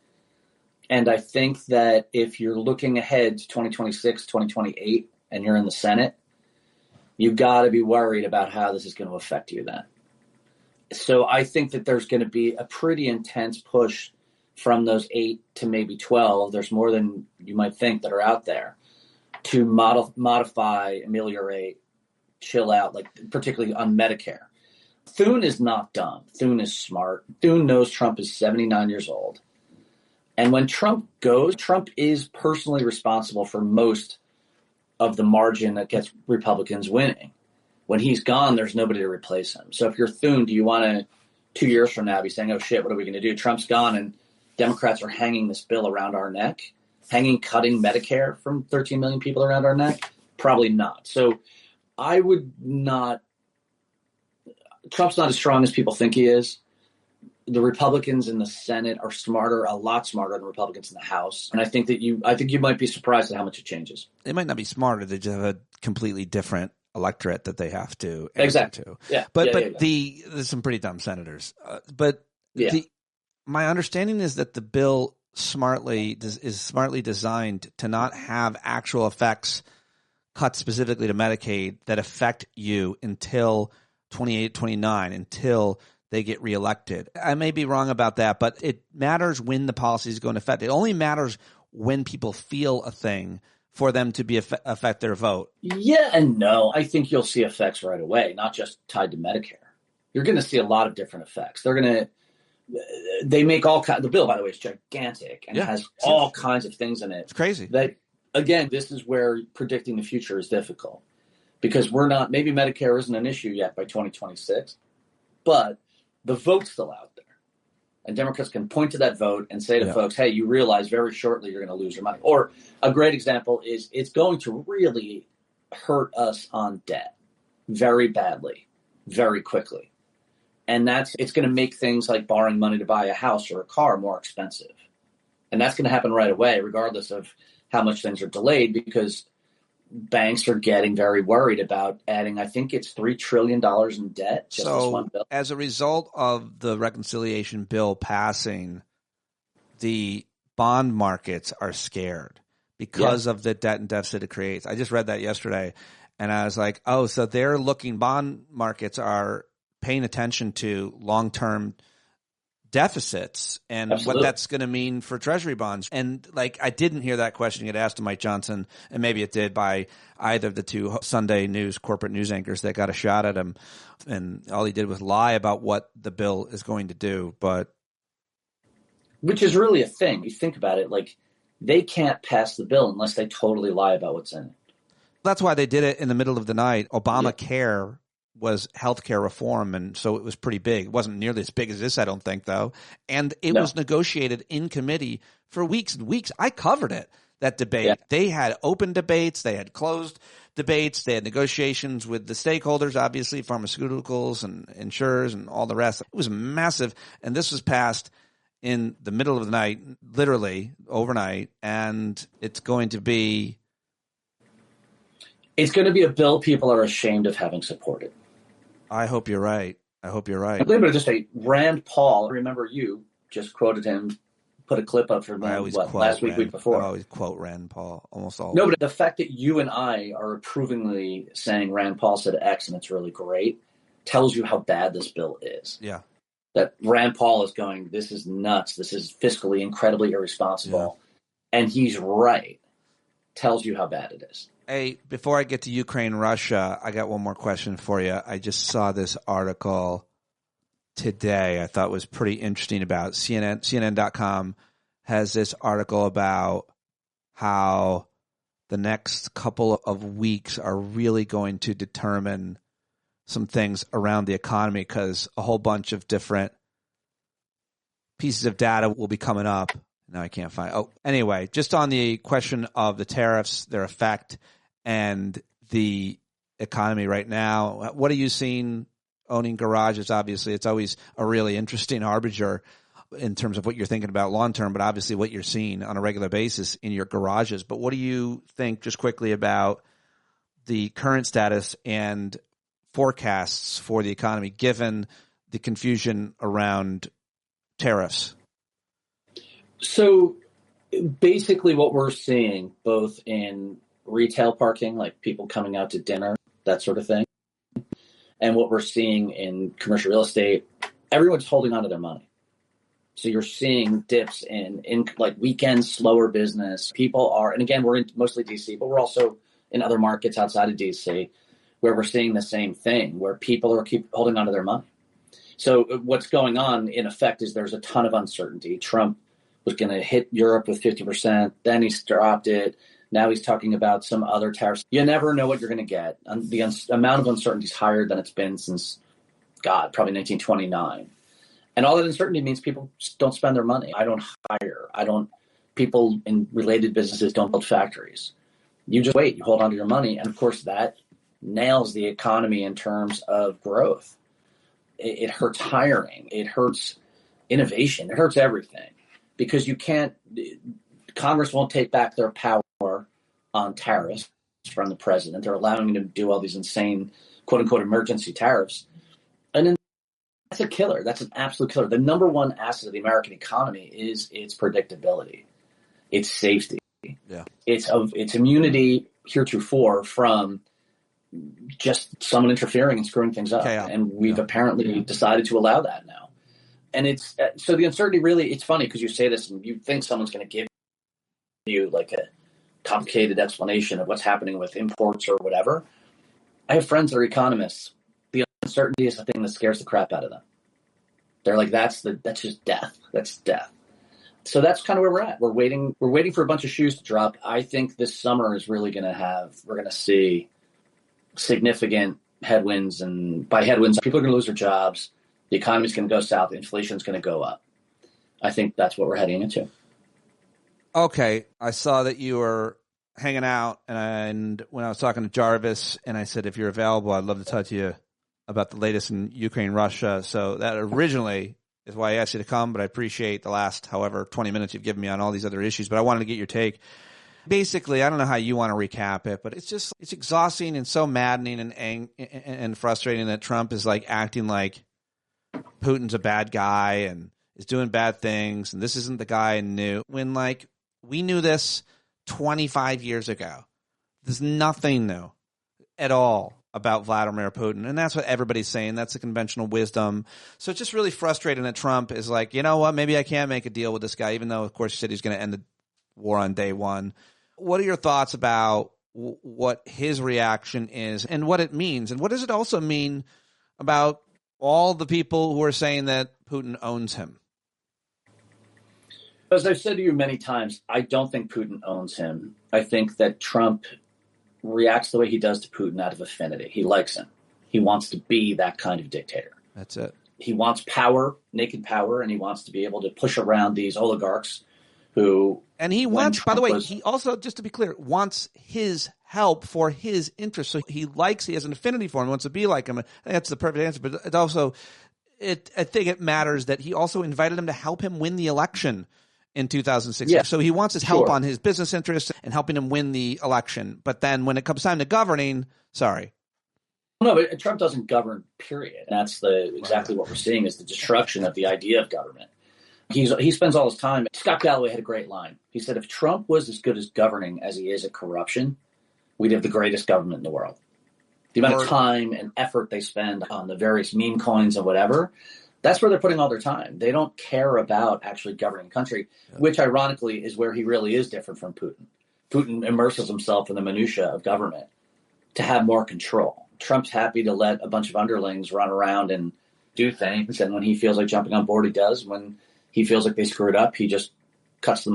And I think that if you're looking ahead to 2026, 2028, and you're in the Senate, you've got to be worried about how this is going to affect you then. So I think that there's going to be a pretty intense push from those 8 to maybe 12. There's more than you might think that are out there to modify, ameliorate, chill out, like particularly on Medicare. Thune is not dumb. Thune is smart. Thune knows Trump is 79 years old. And when Trump goes, Trump is personally responsible for most of the margin that gets Republicans winning. When he's gone, there's nobody to replace him. So if you're Thune, do you want to, 2 years from now, be saying, oh shit, what are we going to do? Trump's gone and Democrats are hanging this bill around our neck, cutting Medicare from 13 million people around our neck? Probably not. So I would not, Trump's not as strong as people think he is. The Republicans in the Senate are a lot smarter than Republicans in the House. And I think you might be surprised at how much it changes. They might not be smarter. They just have a completely different electorate that they have to answer to. Yeah. But there's some pretty dumb senators. My understanding is that the bill is smartly designed to not have actual effects cut specifically to Medicaid that affect you until 28, 29, until they get reelected. I may be wrong about that, but it matters when the policy is going to affect. It only matters when people feel a thing for them to be affect their vote. Yeah and no. I think you'll see effects right away, not just tied to Medicare. You're going to see a lot of different effects. They make all kinds. The bill, by the way, is gigantic and has all kinds of things in it. It's crazy. That, again, this is where predicting the future is difficult because maybe Medicare isn't an issue yet by 2026, but the vote's still out there. And Democrats can point to that vote and say to folks, hey, you realize very shortly you're going to lose your money. Or a great example is it's going to really hurt us on debt very badly, very quickly. And it's going to make things like borrowing money to buy a house or a car more expensive. And that's going to happen right away, regardless of how much things are delayed, because banks are getting very worried about adding, I think it's $3 trillion in debt. Just this one bill. As a result of the reconciliation bill passing, the bond markets are scared because of the debt and deficit it creates. I just read that yesterday, and I was like, oh, so bond markets are paying attention to long-term deficits and what that's going to mean for Treasury bonds. And I didn't hear that question get asked to Mike Johnson, and maybe it did by either of the two Sunday news corporate news anchors that got a shot at him. And all he did was lie about what the bill is going to do. Which is really a thing. You think about it, they can't pass the bill unless they totally lie about what's in it. That's why they did it in the middle of the night. Obamacare was healthcare reform, and so it was pretty big. It wasn't nearly as big as this, I don't think, though. And it was negotiated in committee for weeks and weeks. I covered it, that debate. Yeah. They had open debates. They had closed debates. They had negotiations with the stakeholders, obviously, pharmaceuticals and insurers and all the rest. It was massive, and this was passed in the middle of the night, literally overnight, and it's going to be a bill people are ashamed of having supported. I hope you're right. I believe it just say Rand Paul. Remember, you just quoted him, put a clip up for me last week before. I always quote Rand Paul almost always. No, but the fact that you and I are approvingly saying Rand Paul said X and it's really great tells you how bad this bill is. Yeah. That Rand Paul is going, this is nuts. This is fiscally incredibly irresponsible. Yeah. And he's right. Tells you how bad it is. Hey, before I get to Ukraine, Russia, I got one more question for you. I just saw this article today I thought was pretty interesting about CNN.com has this article about how the next couple of weeks are really going to determine some things around the economy because a whole bunch of different pieces of data will be coming up. Now I can't find. Oh, anyway, just on the question of the tariffs, their effect, and the economy right now. What are you seeing owning garages? Obviously, it's always a really interesting harbinger in terms of what you're thinking about long term, but obviously what you're seeing on a regular basis in your garages. But what do you think, just quickly, about the current status and forecasts for the economy, given the confusion around tariffs? So basically what we're seeing both in retail parking, like people coming out to dinner, that sort of thing, and what we're seeing in commercial real estate, everyone's holding on to their money. So you're seeing dips in like weekend slower business. People are, and again, we're in mostly DC, but we're also in other markets outside of DC where we're seeing the same thing, where people are keep holding on to their money. So what's going on in effect is there's a ton of uncertainty. Trump was going to hit Europe with 50%. Then he dropped it. Now he's talking about some other tariffs. You never know what you're going to get. The amount of uncertainty is higher than it's been since, probably 1929. And all that uncertainty means people don't spend their money. I don't hire. People in related businesses don't build factories. You just wait. You hold on to your money. And, of course, that nails the economy in terms of growth. It hurts hiring. It hurts innovation. It hurts everything. Because Congress won't take back their power on tariffs from the president. They're allowing him to do all these insane, quote unquote, emergency tariffs. And then that's a killer. That's an absolute killer. The number one asset of the American economy is its predictability, its safety. Yeah. It's immunity heretofore from just someone interfering and screwing things up. And we've apparently decided to allow that now. And it's so the uncertainty really, it's funny because you say this and you think someone's going to give you like a complicated explanation of what's happening with imports or whatever. I have friends that are economists. The uncertainty is the thing that scares the crap out of them. They're like, that's just death. That's death. So that's kind of where we're at. We're waiting for a bunch of shoes to drop. I think this summer is really we're going to see significant headwinds. And by headwinds, people are going to lose their jobs. The economy is going to go south. Inflation is going to go up. I think that's what we're heading into. Okay. I saw that you were hanging out, and when I was talking to Jarvis, and I said, if you're available, I'd love to talk to you about the latest in Ukraine, Russia. So that originally is why I asked you to come, but I appreciate the last, 20 minutes you've given me on all these other issues. But I wanted to get your take. Basically, I don't know how you want to recap it, but it's exhausting and so maddening and frustrating that Trump is like acting like Putin's a bad guy and is doing bad things, and this isn't the guy I knew. When like we knew this 25 years ago. There's nothing new at all about Vladimir Putin. And that's what everybody's saying. That's the conventional wisdom. So it's just really frustrating that Trump is like, you know what, maybe I can't make a deal with this guy, even though, of course, he said he's going to end the war on day one. What are your thoughts about what his reaction is and what it means? And what does it also mean about all the people who are saying that Putin owns him? As I've said to you many times, I don't think Putin owns him. I think that Trump reacts the way he does to Putin out of affinity. He likes him. He wants to be that kind of dictator. That's it. He wants power, naked power, and he wants to be able to push around these oligarchs who... And he wants, by the way, he also, just to be clear, wants his help for his interests. So he has an affinity for him, wants to be like him. I think that's the perfect answer. But it also, I think it matters that he also invited him to help him win the election in 2016. Yeah, so he wants his help on his business interests and helping him win the election. But then when it comes time to governing, sorry. No, but Trump doesn't govern, period. That's exactly what we're seeing is the destruction of the idea of government. He spends all his time. Scott Galloway had a great line. He said, if Trump was as good as governing as he is at corruption, we'd have the greatest government in the world. The amount of time and effort they spend on the various meme coins and whatever, that's where they're putting all their time. They don't care about actually governing the country, which ironically is where he really is different from Putin. Putin immerses himself in the minutia of government to have more control. Trump's happy to let a bunch of underlings run around and do things. And when he feels like jumping on board, he does. When he feels like they screwed up, he just cuts the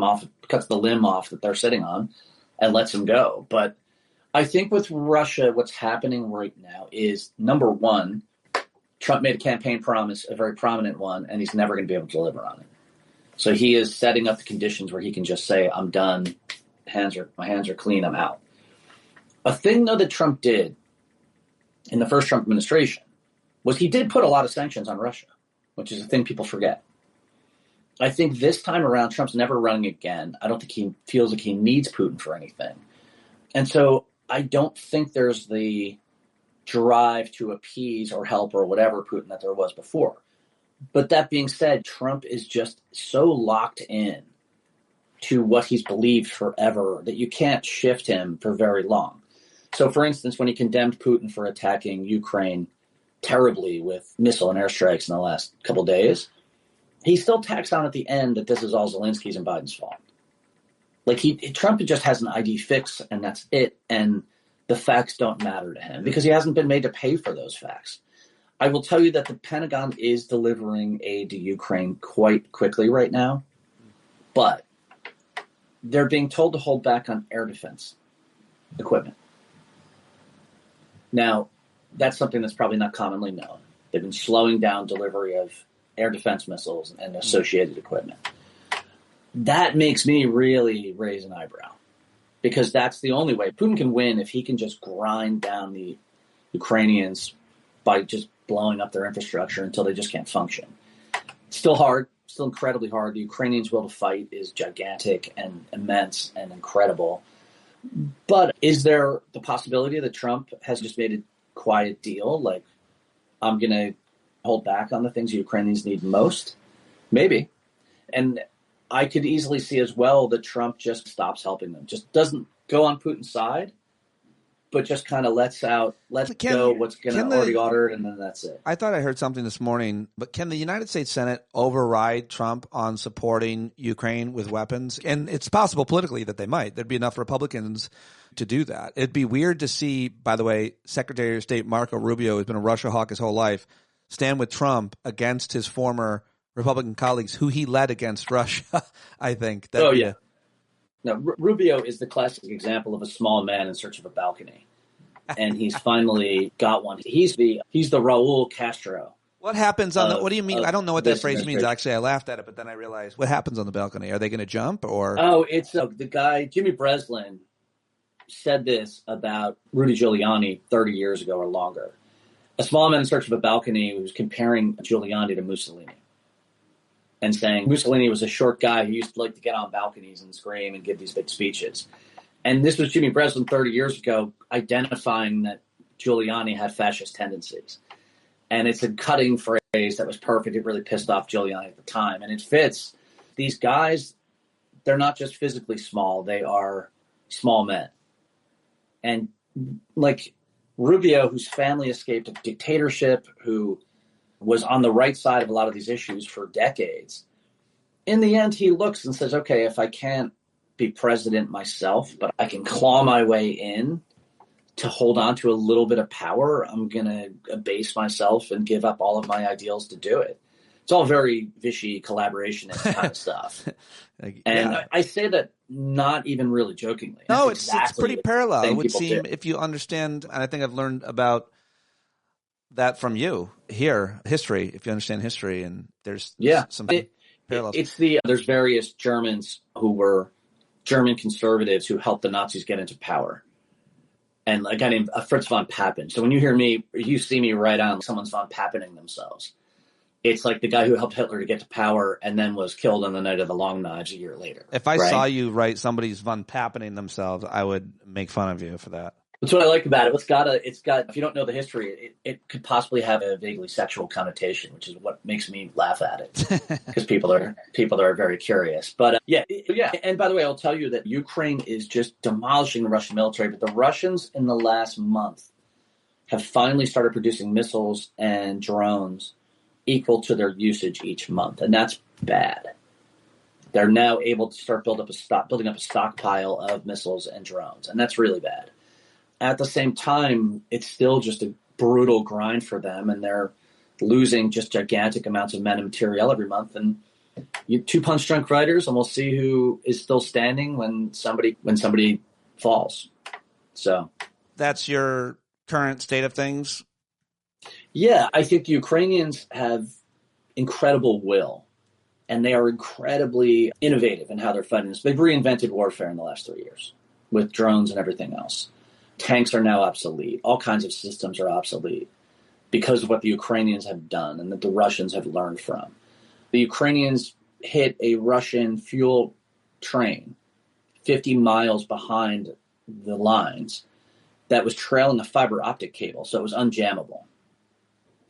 limb off that they're sitting on and lets them go. But I think with Russia, what's happening right now is, number one, Trump made a campaign promise, a very prominent one, and he's never going to be able to deliver on it. So he is setting up the conditions where he can just say, I'm done, my hands are clean, I'm out. A thing, though, that Trump did in the first Trump administration was he did put a lot of sanctions on Russia, which is a thing people forget. I think this time around, Trump's never running again. I don't think he feels like he needs Putin for anything. And so I don't think there's the drive to appease or help or whatever Putin that there was before. But that being said, Trump is just so locked in to what he's believed forever that you can't shift him for very long. So, for instance, when he condemned Putin for attacking Ukraine terribly with missile and airstrikes in the last couple of days, he still tacks on at the end that this is all Zelensky's and Biden's fault. Like Trump just has an ID fix and that's it. And the facts don't matter to him because he hasn't been made to pay for those facts. I will tell you that the Pentagon is delivering aid to Ukraine quite quickly right now, but they're being told to hold back on air defense equipment. Now, that's something that's probably not commonly known. They've been slowing down delivery of air defense missiles and associated equipment. That makes me really raise an eyebrow because that's the only way Putin can win if he can just grind down the Ukrainians by just blowing up their infrastructure until they just can't function. Still hard, still incredibly hard. The Ukrainians' will to fight is gigantic and immense and incredible. But is there the possibility that Trump has just made a quiet deal? Like, I'm going to hold back on the things the Ukrainians need most? Maybe. And I could easily see as well that Trump just stops helping them, just doesn't go on Putin's side but just kind of lets go what's going to already ordered, and then that's it. I thought I heard something this morning, but can the United States Senate override Trump on supporting Ukraine with weapons? And it's possible politically that they might. There'd be enough Republicans to do that. It'd be weird to see, by the way, Secretary of State Marco Rubio, who's been a Russia hawk his whole life, stand with Trump against his former Republican colleagues who he led against Russia, I think. No, Rubio is the classic example of a small man in search of a balcony. And he's finally got one. He's the Raul Castro. What happens on what do you mean? I don't know what that phrase means. Actually, I laughed at it, but then I realized what happens on the balcony. Are they going to jump or? Oh, it's the guy, Jimmy Breslin, said this about Rudy Giuliani 30 years ago or longer. A small man in search of a balcony was comparing Giuliani to Mussolini and saying Mussolini was a short guy who used to like to get on balconies and scream and give these big speeches. And this was Jimmy Breslin 30 years ago identifying that Giuliani had fascist tendencies. And it's a cutting phrase that was perfect. It really pissed off Giuliani at the time. And it fits. These guys, they're not just physically small. They are small men. And like Rubio, whose family escaped a dictatorship, who was on the right side of a lot of these issues for decades. In the end, he looks and says, okay, if I can't be president myself, but I can claw my way in to hold on to a little bit of power, I'm going to abase myself and give up all of my ideals to do it. It's all very Vichy collaborationist kind of stuff. And I say that not even really jokingly. No, it's pretty parallel. It would seem if you understand, and I think I've learned about that from you here, history, if you understand history, and there's some parallels. There's various Germans who were German conservatives who helped the Nazis get into power. And a guy named Fritz von Papen. So when you hear me, you see me write on someone's von Papening themselves. It's like the guy who helped Hitler to get to power and then was killed on the night of the Long Knives a year later. If I saw you write somebody's von Papening themselves, I would make fun of you for that. That's what I like about it. It's got, if you don't know the history, it could possibly have a vaguely sexual connotation, which is what makes me laugh at it because people are very curious. But yeah. And by the way, I'll tell you that Ukraine is just demolishing the Russian military. But the Russians in the last month have finally started producing missiles and drones equal to their usage each month. And that's bad. They're now able to start building up a stockpile of missiles and drones. And that's really bad. At the same time, it's still just a brutal grind for them, and they're losing just gigantic amounts of men and material every month. And you two punch drunk writers, and we'll see who is still standing when somebody falls. So that's your current state of things? Yeah, I think the Ukrainians have incredible will, and they are incredibly innovative in how they're fighting this. They've reinvented warfare in the last 3 years with drones and everything else. Tanks are now obsolete. All kinds of systems are obsolete because of what the Ukrainians have done and that the Russians have learned from. The Ukrainians hit a Russian fuel train 50 miles behind the lines that was trailing a fiber optic cable, so it was unjammable.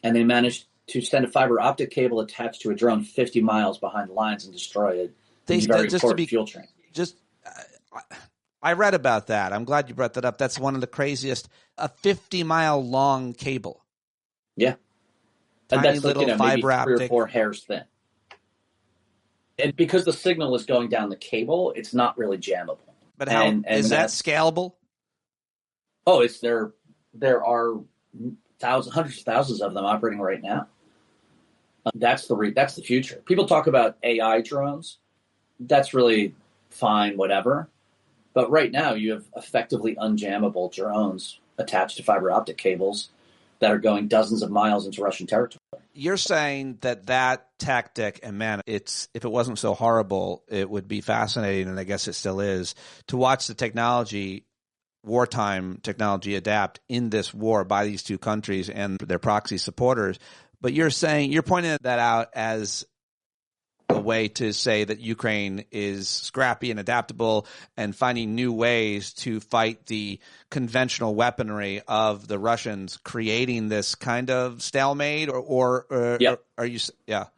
And they managed to send a fiber optic cable attached to a drone 50 miles behind the lines and destroy it. It's a very important fuel train. I read about that. I'm glad you brought that up. That's one of the craziest. A 50-mile long cable. Yeah. Tiny and that's little maybe fiber optic. 3 or 4 hairs thin. And because the signal is going down the cable, it's not really jammable. But how is that scalable? Oh, there are hundreds of thousands of them operating right now. That's the future. People talk about AI drones. That's really fine, whatever. But right now, you have effectively unjammable drones attached to fiber optic cables that are going dozens of miles into Russian territory. You're saying that tactic, and man, if it wasn't so horrible, it would be fascinating, and I guess it still is, to watch the technology, wartime technology, adapt in this war by these two countries and their proxy supporters. But you're pointing that out as a way to say that Ukraine is scrappy and adaptable and finding new ways to fight the conventional weaponry of the Russians, creating this kind of stalemate or are you? Yeah,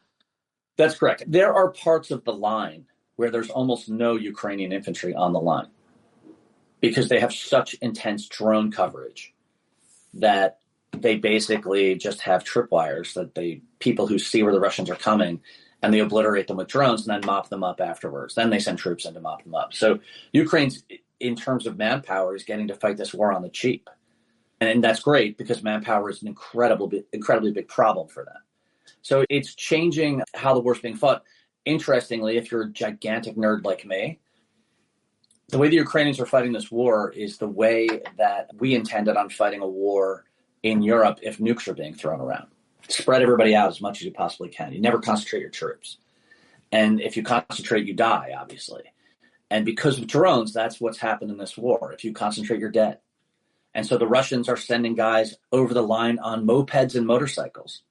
that's correct. There are parts of the line where there's almost no Ukrainian infantry on the line. because they have such intense drone coverage that they basically just have tripwires that people who see where the Russians are coming, and they obliterate them with drones and then mop them up afterwards. Then they send troops in to mop them up. So Ukraine's, in terms of manpower, is getting to fight this war on the cheap. And that's great because manpower is an incredibly big problem for them. So it's changing how the war's being fought. Interestingly, if you're a gigantic nerd like me, the way the Ukrainians are fighting this war is the way that we intended on fighting a war in Europe if nukes are being thrown around. Spread everybody out as much as you possibly can. You never concentrate your troops. And if you concentrate, you die, obviously. And because of drones, that's what's happened in this war. If you concentrate, you're dead. And so the Russians are sending guys over the line on mopeds and motorcycles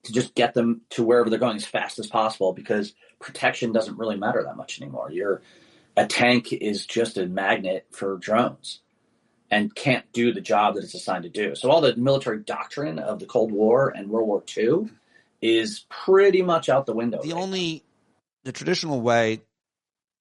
to just get them to wherever they're going as fast as possible, because protection doesn't really matter that much anymore. A tank is just a magnet for drones and can't do the job that it's assigned to do. So all the military doctrine of the Cold War and World War II is pretty much out the window. The traditional way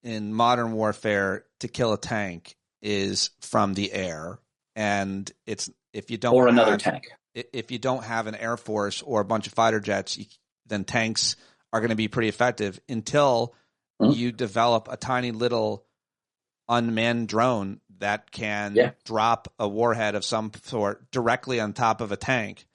in modern warfare to kill a tank is from the air, and it's if you don't have an air force or a bunch of fighter jets, then tanks are going to be pretty effective until you develop a tiny little unmanned drone that can drop a warhead of some sort directly on top of a tank.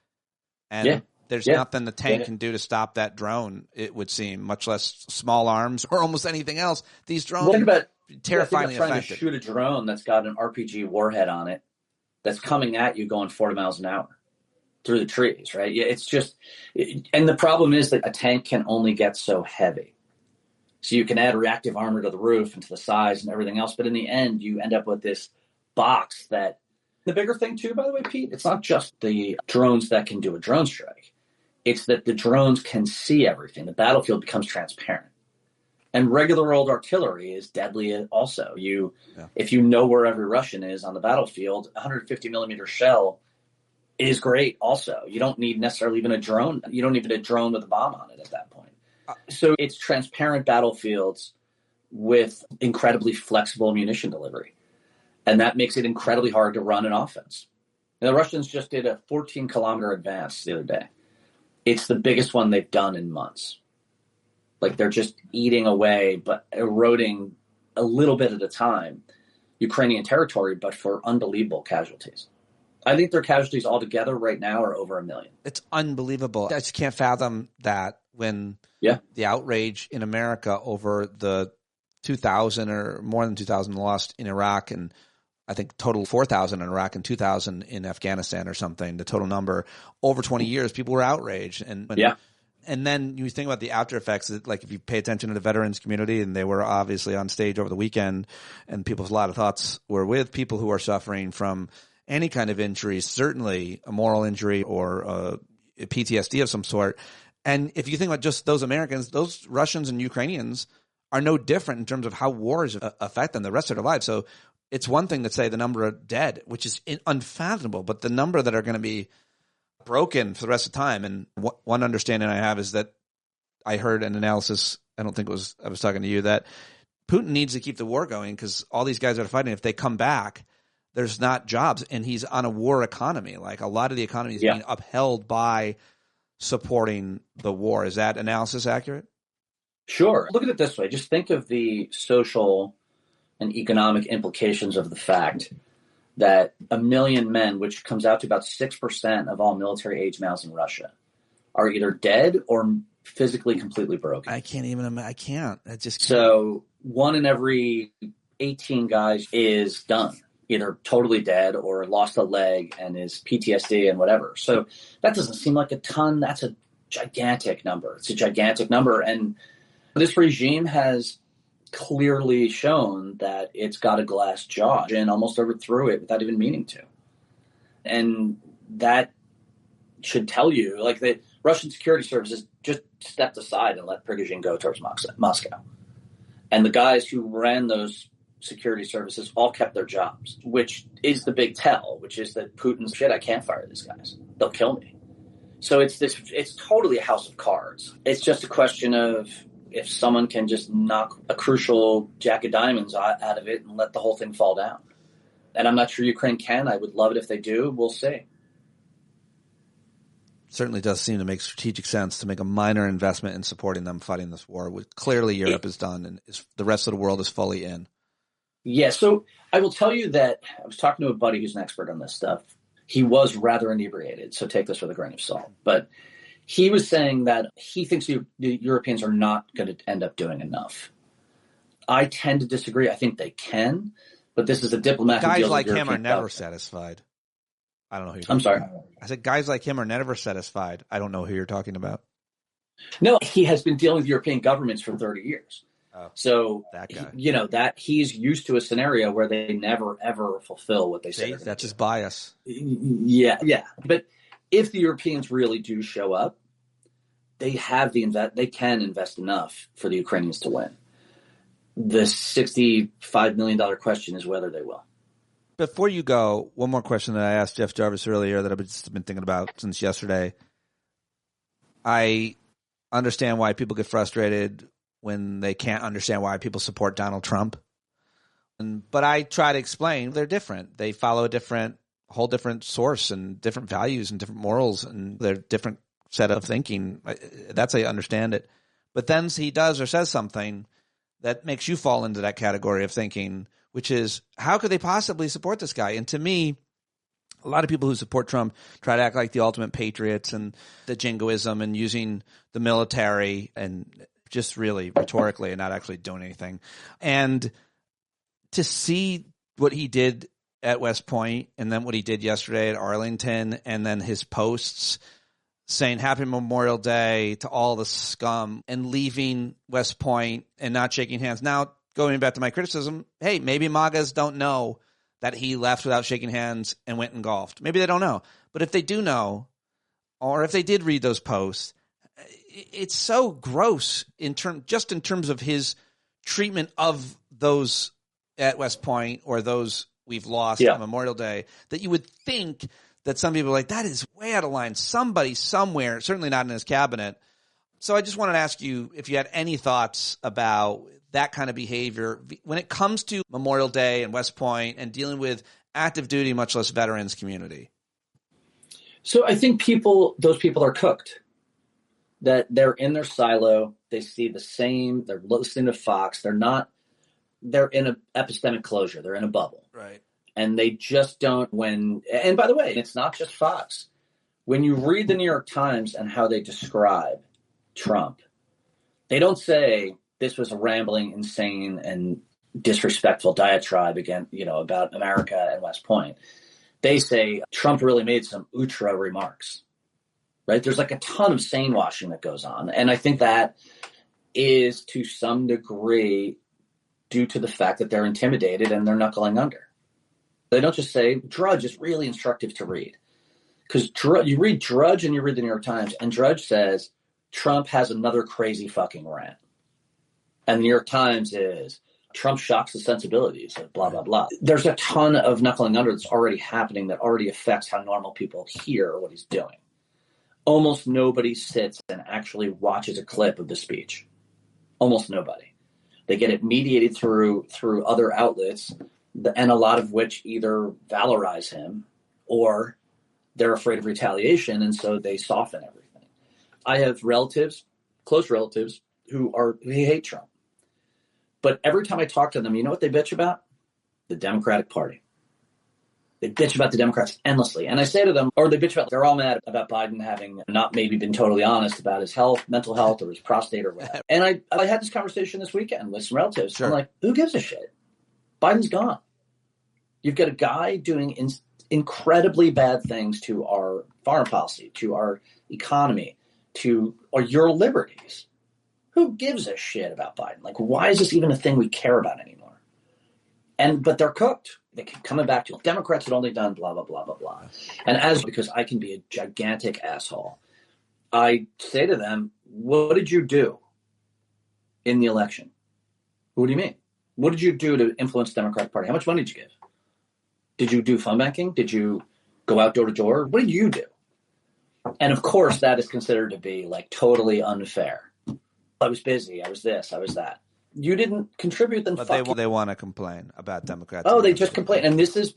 And there's nothing the tank can do to stop that drone, it would seem, much less small arms or almost anything else. These drones are terrifyingly trying effective. To shoot a drone that's got an RPG warhead on it that's coming at you going 40 miles an hour through the trees, right? Yeah, it's just – and the problem is that a tank can only get so heavy. So you can add reactive armor to the roof and to the size and everything else, but in the end, you end up with this box that – the bigger thing too, by the way, Pete, it's not just the drones that can do a drone strike. It's that the drones can see everything. The battlefield becomes transparent. And regular old artillery is deadly also. If you know where every Russian is on the battlefield, a 150 millimeter shell is great also. You don't need necessarily even a drone. You don't need a drone with a bomb on it at that point. So it's transparent battlefields with incredibly flexible munition delivery. And that makes it incredibly hard to run an offense. And the Russians just did a 14-kilometer advance the other day. It's the biggest one they've done in months. Like they're just eating away, but eroding a little bit at a time, Ukrainian territory, but for unbelievable casualties. I think their casualties altogether right now are over 1 million. It's unbelievable. I just can't fathom that when the outrage in America over the 2,000 or more than 2,000 lost in Iraq, and I think total 4,000 in Iraq and 2,000 in Afghanistan or something, the total number, over 20 years, people were outraged. And then you think about the after effects, like if you pay attention to the veterans community, and they were obviously on stage over the weekend, and people's a lot of thoughts were with people who are suffering from any kind of injury, certainly a moral injury or a PTSD of some sort. And if you think about just those Americans, those Russians and Ukrainians are no different in terms of how wars affect them the rest of their lives. So it's one thing to say the number of dead, which is unfathomable, but the number that are going to be broken for the rest of the time. And one understanding I have is that I heard an analysis, I don't think I was talking to you, that Putin needs to keep the war going because all these guys that are fighting, if they come back, there's not jobs, and he's on a war economy. Like a lot of the economy is being upheld by supporting the war. Is that analysis accurate? Sure. Look at it this way. Just think of the social and economic implications of the fact that 1 million men, which comes out to about 6% of all military-age males in Russia, are either dead or physically completely broken. I can't even imagine. I can't. I just can't. So 1 in every 18 guys is done, either totally dead or lost a leg and is PTSD and whatever. So that doesn't seem like a ton. That's a gigantic number. It's a gigantic number. And this regime has clearly shown that it's got a glass jaw and almost overthrew it without even meaning to. And that should tell you, like, the Russian security services just stepped aside and let Prigozhin go towards Moscow. And the guys who ran those security services all kept their jobs, which is the big tell, which is that Putin's, shit, I can't fire these guys. They'll kill me. So it's totally a house of cards. It's just a question of if someone can just knock a crucial jack of diamonds out of it and let the whole thing fall down. And I'm not sure Ukraine can. I would love it if they do. We'll see. Certainly does seem to make strategic sense to make a minor investment in supporting them fighting this war, which clearly Europe has done, and the rest of the world is fully in. Yeah, so I will tell you that I was talking to a buddy who's an expert on this stuff. He was rather inebriated, so take this with a grain of salt. But he was saying that he thinks the Europeans are not going to end up doing enough. I tend to disagree. I think they can, but this is a diplomat. Guys like him are never satisfied. I don't know who you're talking about. I said guys like him are never satisfied. I don't know who you're talking about. No, he has been dealing with European governments for 30 years. Oh, so, that guy. That he's used to a scenario where they never, ever fulfill what they say. That's his bias. Yeah. But if the Europeans really do show up, they can invest enough for the Ukrainians to win. The $65 million question is whether they will. Before you go, one more question that I asked Jeff Jarvis earlier that I've just been thinking about since yesterday. I understand why people get frustrated when they can't understand why people support Donald Trump. But I try to explain they're different. They follow a whole different source and different values and different morals, and they're different set of thinking. That's how you understand it. But then he does or says something that makes you fall into that category of thinking, which is, how could they possibly support this guy? And to me, a lot of people who support Trump try to act like the ultimate patriots and the jingoism and using the military and just really rhetorically and not actually doing anything. And to see what he did at West Point and then what he did yesterday at Arlington and then his posts saying Happy Memorial Day to all the scum and leaving West Point and not shaking hands. Now, going back to my criticism, hey, maybe MAGAs don't know that he left without shaking hands and went and golfed. Maybe they don't know. But if they do know, or if they did read those posts, it's so gross in terms of his treatment of those at West Point or those we've lost on Memorial Day that you would think that some people are like, that is way out of line. Somebody somewhere, certainly not in his cabinet. So I just wanted to ask you if you had any thoughts about that kind of behavior when it comes to Memorial Day and West Point and dealing with active duty, much less veterans community. So I think those people are cooked. That they're in their silo. They see the same. They're listening to Fox. They're in an epistemic closure. They're in a bubble. Right. And they just don't and by the way, it's not just Fox. When you read the New York Times and how they describe Trump, they don't say this was a rambling, insane, and disrespectful diatribe again, about America and West Point. They say Trump really made some ultra remarks. Right? There's like a ton of sane washing that goes on. And I think that is to some degree due to the fact that they're intimidated and they're knuckling under. They don't just say, Drudge is really instructive to read. Because you read Drudge and you read the New York Times, and Drudge says, Trump has another crazy fucking rant. And the New York Times is, Trump shocks the sensibilities of blah, blah, blah. There's a ton of knuckling under that's already happening that already affects how normal people hear what he's doing. Almost nobody sits and actually watches a clip of the speech. Almost nobody. They get it mediated through other outlets, and a lot of which either valorize him or they're afraid of retaliation, and so they soften everything. I have close relatives, who hate Trump. But every time I talk to them, you know what they bitch about? The Democratic Party. They bitch about the Democrats endlessly. And I say to them, they're all mad about Biden having not maybe been totally honest about his health, mental health, or his prostate or whatever. And I had this conversation this weekend with some relatives. Sure. I'm like, who gives a shit? Biden's gone. You've got a guy doing incredibly bad things to our foreign policy, to our economy, or your liberties. Who gives a shit about Biden? Like, why is this even a thing we care about anymore? But they're cooked. They keep coming back to Democrats had only done blah, blah, blah, blah, blah. And because I can be a gigantic asshole, I say to them, what did you do in the election? What do you mean? What did you do to influence the Democratic Party? How much money did you give? Did you do phone banking? Did you go out door to door? What did you do? And of course, that is considered to be like totally unfair. I was busy. I was this. I was that. You didn't contribute, then but fuck they want to complain about Democrats. Oh, they just complain. And this is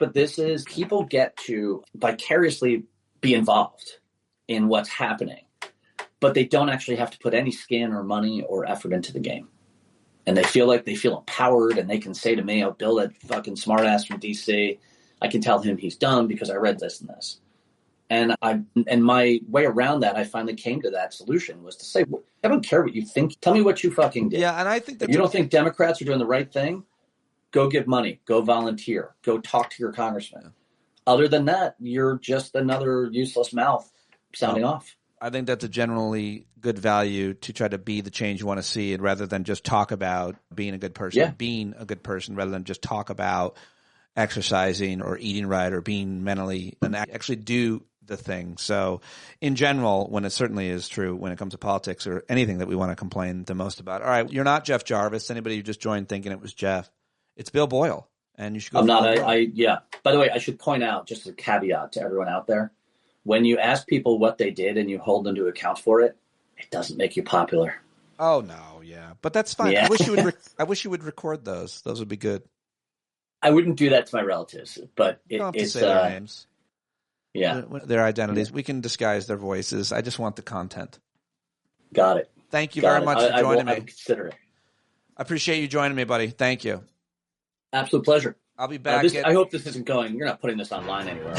people get to vicariously be involved in what's happening, but they don't actually have to put any skin or money or effort into the game. And they feel empowered, and they can say to me, oh, Bill, that fucking smartass from DC, I can tell him he's dumb because I read this and this. And my way around that, I finally came to that solution, was to say, I don't care what you think. Tell me what you fucking did. Yeah, and I think that if you don't think Democrats are doing the right thing, go give money, go volunteer, go talk to your congressman. Yeah. Other than that, you're just another useless mouth sounding off. I think that's a generally good value, to try to be the change you want to see, and rather than just talk about being a good person, being a good person, rather than just talk about exercising or eating right or being mentally, and actually do the thing. So in general, when it certainly is true when it comes to politics or anything that we want to complain the most about. All right, you're not Jeff Jarvis. Anybody who just joined thinking it was Jeff, it's Bill Boyle, and you should go. I'm not. Yeah. By the way, I should point out, just a caveat to everyone out there: when you ask people what they did and you hold them to account for it, it doesn't make you popular. Oh no, yeah, but that's fine. Yeah. I wish you would record those. Those would be good. I wouldn't do that to my relatives, but you don't have to say their names. Yeah, their identities. We can disguise their voices. I just want the content. Got it. Thank you very much for joining me. I consider it. I appreciate you joining me, buddy. Thank you. Absolute pleasure. I'll be back. I hope this isn't going. You're not putting this online anywhere.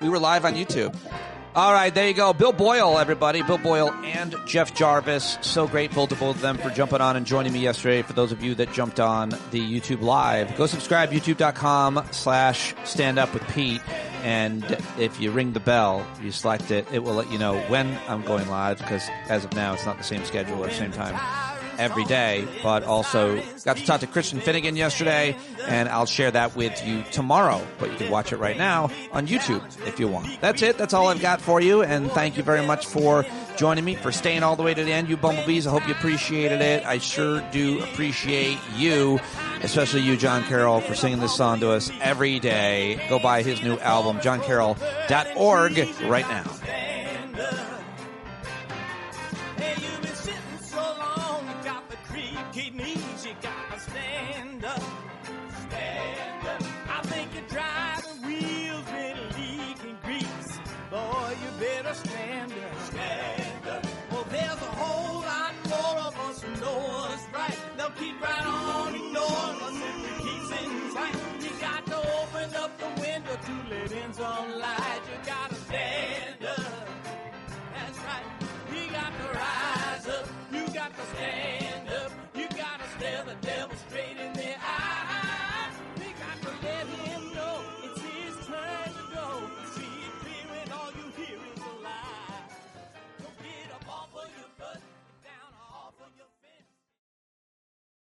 We were live on YouTube. All right, there you go. Bill Boyle, everybody. Bill Boyle and Jeff Jarvis. So grateful to both of them for jumping on and joining me yesterday. For those of you that jumped on the YouTube Live, go subscribe, youtube.com/standupwithpete. And if you ring the bell, you select it, it will let you know when I'm going live, because as of now, it's not the same schedule or same time every day. But also got to talk to Christian Finnegan yesterday, and I'll share that with you tomorrow. But you can watch it right now on YouTube if you want. That's it. That's all I've got for you. And thank you very much for joining me, for staying all the way to the end, you bumblebees. I hope you appreciated it. I sure do appreciate you, especially you, John Carroll, for singing this song to us every day. Go buy his new album, johncarroll.org, right now. Keep right on ignoring us if we keep sitting tight. You got to open up the window to let in some light.